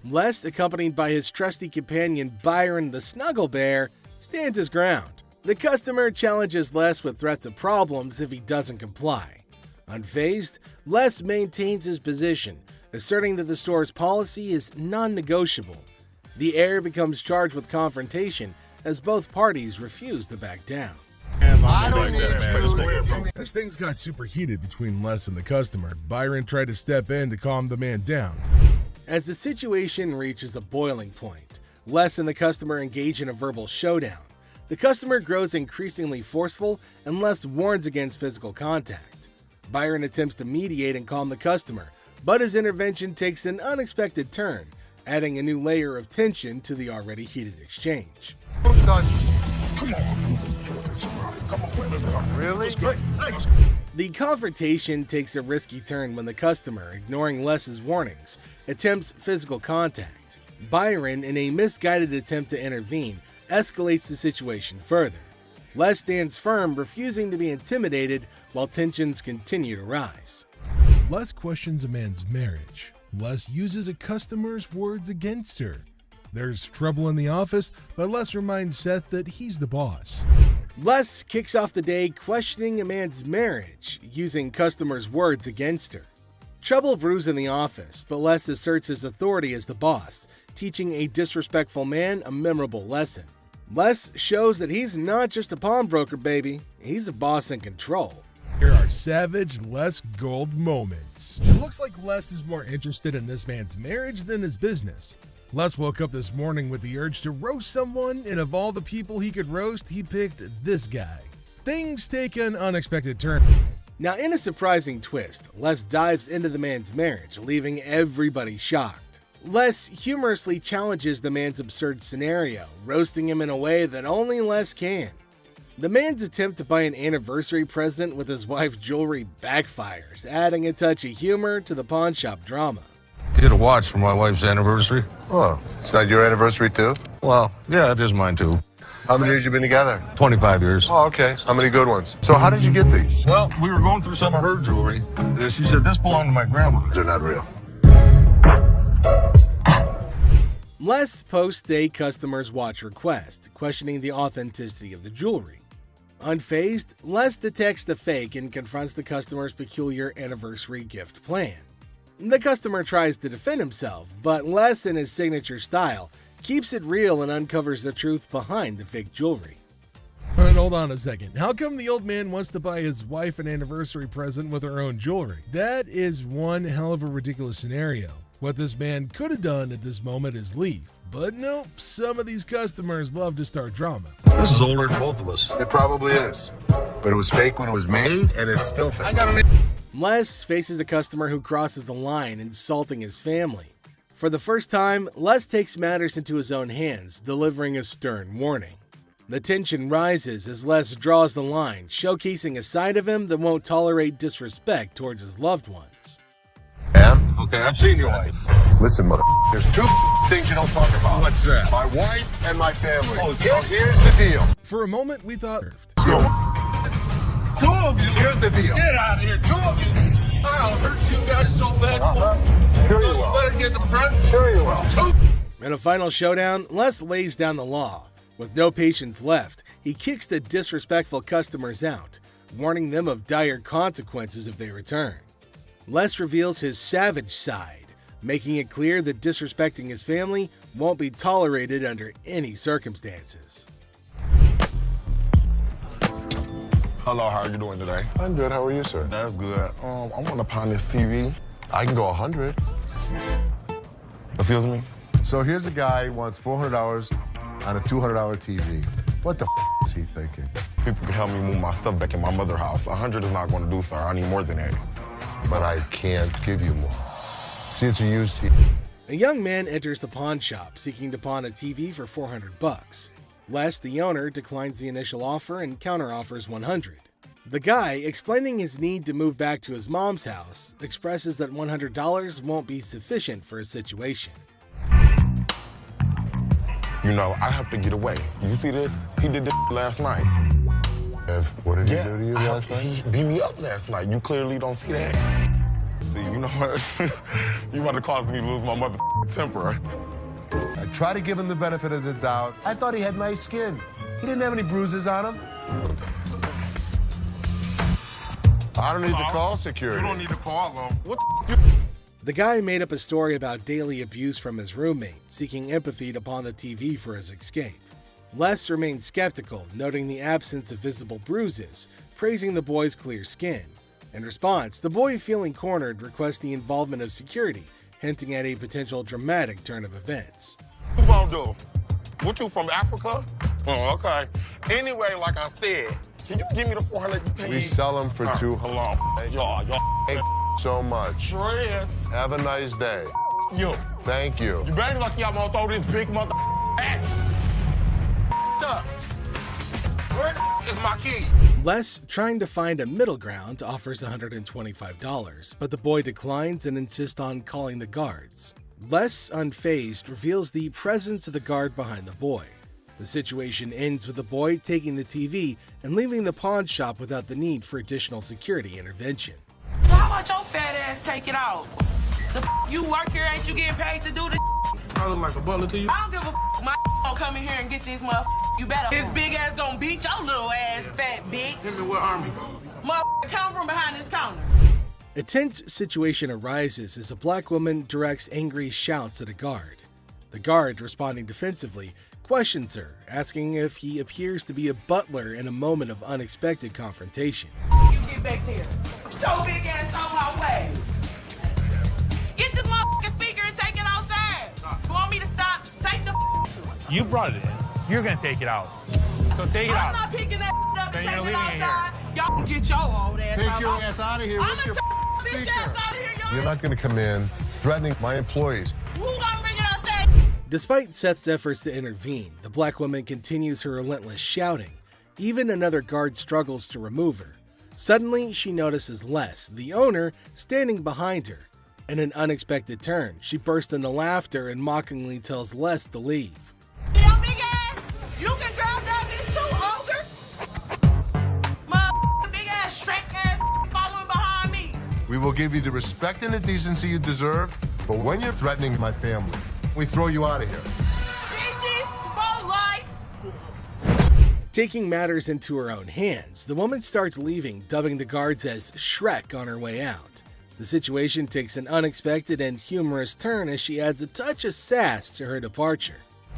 Les, accompanied by his trusty companion Byron the Snuggle Bear, stands his ground. The customer challenges Les with threats of problems if he doesn't comply. Unfazed, Les maintains his position, asserting that the store's policy is non-negotiable. The heir becomes charged with confrontation as both parties refuse to back down. As things got super heated between Les and the customer, Byron tried to step in to calm the man down. As the situation reaches a boiling point, Les and the customer engage in a verbal showdown. The customer grows increasingly forceful and Les warns against physical contact. Byron attempts to mediate and calm the customer, but his intervention takes an unexpected turn, adding a new layer of tension to the already heated exchange. Come on. Really? The confrontation takes a risky turn when the customer, ignoring Les's warnings, attempts physical contact. Byron, in a misguided attempt to intervene, escalates the situation further. Les stands firm, refusing to be intimidated while tensions continue to rise. Les questions a man's marriage. Les uses a customer's words against her. There's trouble in the office, but Les reminds Seth that he's the boss. Les kicks off the day questioning a man's marriage, using customers' words against her. Trouble brews in the office, but Les asserts his authority as the boss, teaching a disrespectful man a memorable lesson. Les shows that he's not just a pawnbroker, baby. He's a boss in control. Here are savage Les Gold moments. It looks like Les is more interested in this man's marriage than his business. Les woke up this morning with the urge to roast someone, and of all the people he could roast, he picked this guy. Things take an unexpected turn. Now, in a surprising twist, Les dives into the man's marriage, leaving everybody shocked. Les humorously challenges the man's absurd scenario, roasting him in a way that only Les can. The man's attempt to buy an anniversary present with his wife's jewelry backfires, adding a touch of humor to the pawn shop drama. Get a watch for my wife's anniversary. Oh, it's not your anniversary too? Well, yeah, it is mine too. How many years you been together? 25 years. Oh, okay. How many good ones? So how did you get these? Well, we were going through some of her jewelry. She said this belonged to my grandma. They're not real. Les posts a customer's watch request, questioning the authenticity of the jewelry. Unfazed, Les detects the fake and confronts the customer's peculiar anniversary gift plan. The customer tries to defend himself, but Les, in his signature style, keeps it real and uncovers the truth behind the fake jewelry. And hold on a second. How come the old man wants to buy his wife an anniversary present with her own jewelry? That is one hell of a ridiculous scenario. What this man could have done at this moment is leave. But nope, some of these customers love to start drama. This is older than both of us. It probably is. But it was fake when it was made, and it's still fake. Les faces a customer who crosses the line, insulting his family. For the first time, Les takes matters into his own hands, delivering a stern warning. The tension rises as Les draws the line, showcasing a side of him that won't tolerate disrespect towards his loved ones. Yeah? Okay, I've seen your wife. Listen, mother, there's two things you don't talk about. What's that? My wife and my family. Oh, so here's the deal. For a moment, we thought... Two of you. Here's the deal. Get out of here. Two of you. I'll hurt you guys so bad. Sure you will. Better get in the front. Sure you will. In a final showdown, Les lays down the law. With no patience left, he kicks the disrespectful customers out, warning them of dire consequences if they return. Les reveals his savage side, making it clear that disrespecting his family won't be tolerated under any circumstances. Hello, how are you doing today? I'm good. How are you, sir? That's good. I want to pawn this TV. I can go 100. Excuse me? So here's a guy who wants $400 on a $200 TV. What the is he thinking? People can help me move my stuff back in my mother's house. 100 is not going to do, sir. I need more than that. But I can't give you more. See, it's a used TV. A young man enters the pawn shop seeking to pawn a TV for $400. Les, the owner, declines the initial offer and counteroffers $100. The guy, explaining his need to move back to his mom's house, expresses that $100 won't be sufficient for his situation. You know, I have to get away. You see this? He did this last night. What did he do to you last night? He beat me up last night. You clearly don't see that. See, you know what? You about to cause me to lose my mother temper. I try to give him the benefit of the doubt. I thought he had nice skin. He didn't have any bruises on him. I don't need to call security. You don't need to call them. What The guy made up a story about daily abuse from his roommate, seeking empathy upon the TV for his escape. Les remained skeptical, noting the absence of visible bruises, praising the boy's clear skin. In response, the boy, feeling cornered, requests the involvement of security, hinting at a potential dramatic turn of events. What you gonna do? What, you from Africa? Oh, okay. Anyway, like I said, can you give me the 400 you paid? We sell them for two. Hello. Y'all. Hey, so much. Sure is. Have a nice day. You. Thank you. You better lucky I'm gonna throw this big mother at up. Where is my key? Les, trying to find a middle ground, offers $125, but the boy declines and insists on calling the guards. Les, unfazed, reveals the presence of the guard behind the boy. The situation ends with the boy taking the TV and leaving the pawn shop without the need for additional security intervention. How about your fat ass take it out? You work here, ain't you getting paid to do this? I look like a butler to you? I don't give a my gonna come in here and get this motherfucker. You better. His big ass gonna beat your little ass, fat bitch. Hit me with army. Motherfucker, come from behind this counter. A tense situation arises as a black woman directs angry shouts at a guard. The guard, responding defensively, questions her, asking if he appears to be a butler in a moment of unexpected confrontation. You get back there. Your big ass on my way. Get this motherfucking speaker and take it outside. You want me to stop? Take the You brought it in. You're gonna take it out. So take it out. I'm not picking that up Then and you're taking it leaving it outside. Y'all can get your old ass Take out. your ass out of here. I'm What's your gonna take bitch ass out of here, y'all. You're not going to come in threatening my employees. Who gonna bring it outside? Despite Seth's efforts to intervene, the black woman continues her relentless shouting. Even another guard struggles to remove her. Suddenly, she notices Les, the owner, standing behind her. In an unexpected turn, she bursts into laughter and mockingly tells Les to leave. Yo, big ass, you can grab that bitch too, ogre. My big ass, shrek ass, following behind me. We will give you the respect and the decency you deserve, but when you're threatening my family, we throw you out of here. Bitches, for life. Taking matters into her own hands, the woman starts leaving, dubbing the guards as Shrek on her way out. The situation takes an unexpected and humorous turn as she adds a touch of sass to her departure.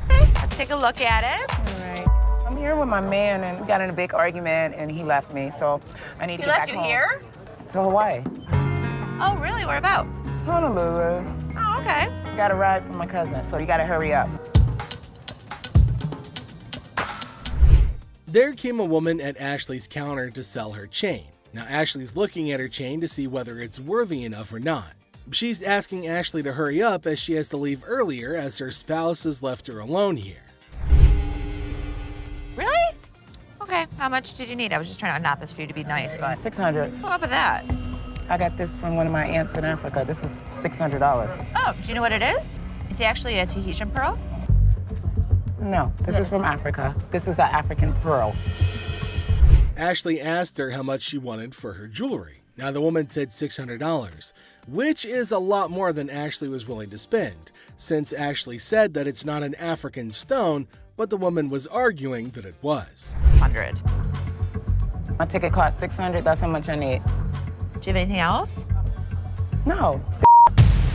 Let's take a look at it. All right. I'm here with my man, and we got in a big argument, and he left me, so I need to get back home. He left you here? To Hawaii. Oh, really? Where about? Honolulu. Oh, okay. Got a ride from my cousin, so you gotta hurry up. There came a woman at Ashley's counter to sell her chain. Now Ashley's looking at her chain to see whether it's worthy enough or not. She's asking Ashley to hurry up as she has to leave earlier as her spouse has left her alone here. Really? Okay, how much did you need? I was just trying to knot this for you to be nice, but... $600. What up with that? I got this from one of my aunts in Africa. This is $600. Oh, do you know what it is? It's actually a Tahitian pearl. No, this is from Africa. This is an African pearl. Ashley asked her how much she wanted for her jewelry. Now the woman said $600, which is a lot more than Ashley was willing to spend, since Ashley said that it's not an African stone, but the woman was arguing that it was. 600. My ticket cost $600. That's how much I need. Do you have anything else? No.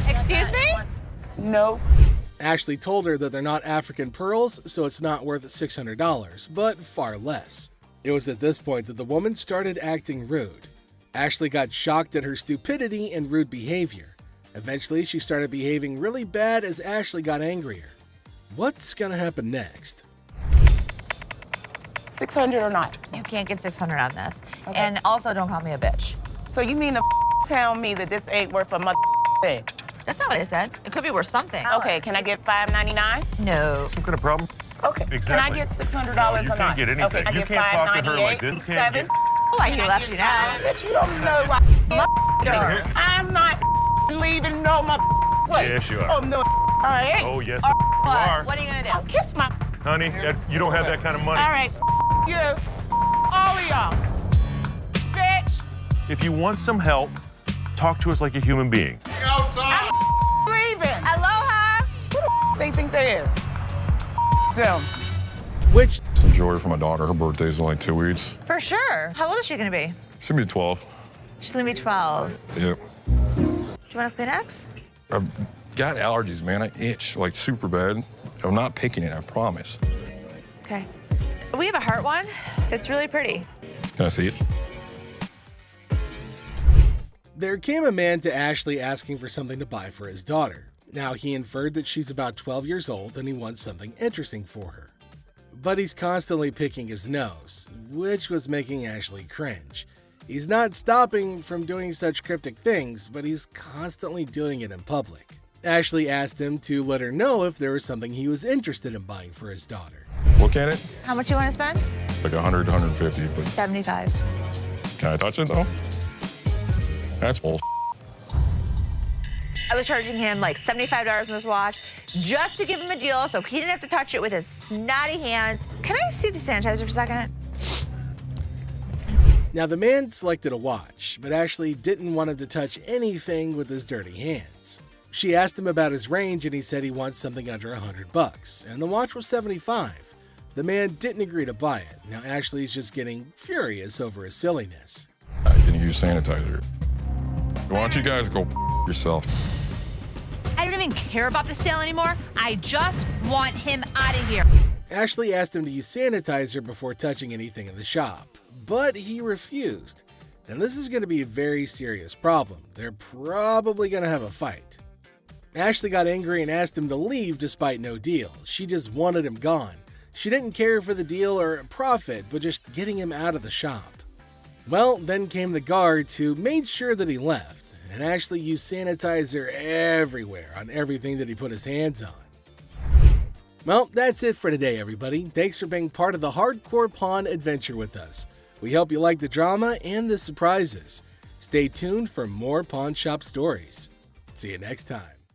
Excuse me? No. Ashley told her that they're not African pearls, so it's not worth $600, but far less. It was at this point that the woman started acting rude. Ashley got shocked at her stupidity and rude behavior. Eventually, she started behaving really bad as Ashley got angrier. What's gonna happen next? $600 or not? You can't get $600 on this. Okay. And also, don't call me a bitch. So you mean to tell me that this ain't worth a mother thing? That's not what I said. It could be worth something. Okay, can I get $5.99? No. Some kind of problem? Okay. Exactly. Can I get $600 or not? You can't get anything. Okay, I you get can't talk to her like this. You can't $7. Oh, I left you now. Bitch, you don't know what I'm not leaving no place. Yes, you are. Oh, no, I ain't. Oh, yes, Or you what? are. What are you gonna do? I'll kiss my... Honey, you don't have that kind of money. All right, you. All of y'all. Bitch. If you want some help, talk to us like a human being. I'm leaving. Aloha. Who the they think they is? Them. which enjoy her for my daughter. Her birthday's in like 2 weeks. For sure. How old is she gonna be? She's gonna be 12. She's gonna be 12. Yep. Do you want a Kleenex? I've got allergies, man. I itch like super bad. I'm not picking it, I promise. Okay. We have a heart one that's really pretty. Can I see it? there came a man to Ashley asking for something to buy for his daughter. Now, he inferred that she's about 12 years old and he wants something interesting for her. But he's constantly picking his nose, which was making Ashley cringe. He's not stopping from doing such cryptic things, but he's constantly doing it in public. Ashley asked him to let her know if there was something he was interested in buying for his daughter. Look at it. How much you want to spend? Like 100 to 150. But 75. can I touch it though? That's bull. I was charging him like $75 on this watch just to give him a deal so he didn't have to touch it with his snotty hands. Can I see the sanitizer for a second? Now, the man selected a watch, but Ashley didn't want him to touch anything with his dirty hands. She asked him about his range and he said he wants something under $100, and the watch was $75. The man didn't agree to buy it. Now, Ashley's just getting furious over his silliness. I'm gonna use sanitizer. Why don't you guys go yourself? I don't even care about the sale anymore. I just want him out of here. Ashley asked him to use sanitizer before touching anything in the shop, but he refused. Now, this is going to be a very serious problem. They're probably going to have a fight. Ashley got angry and asked him to leave despite no deal. She just wanted him gone. She didn't care for the deal or profit, but just getting him out of the shop. Well, then came the guards who made sure that he left, and Ashley used sanitizer everywhere on everything that he put his hands on. Well, that's it for today, everybody. Thanks for being part of the Hardcore Pawn adventure with us. We hope you like the drama and the surprises. Stay tuned for more pawn shop stories. See you next time.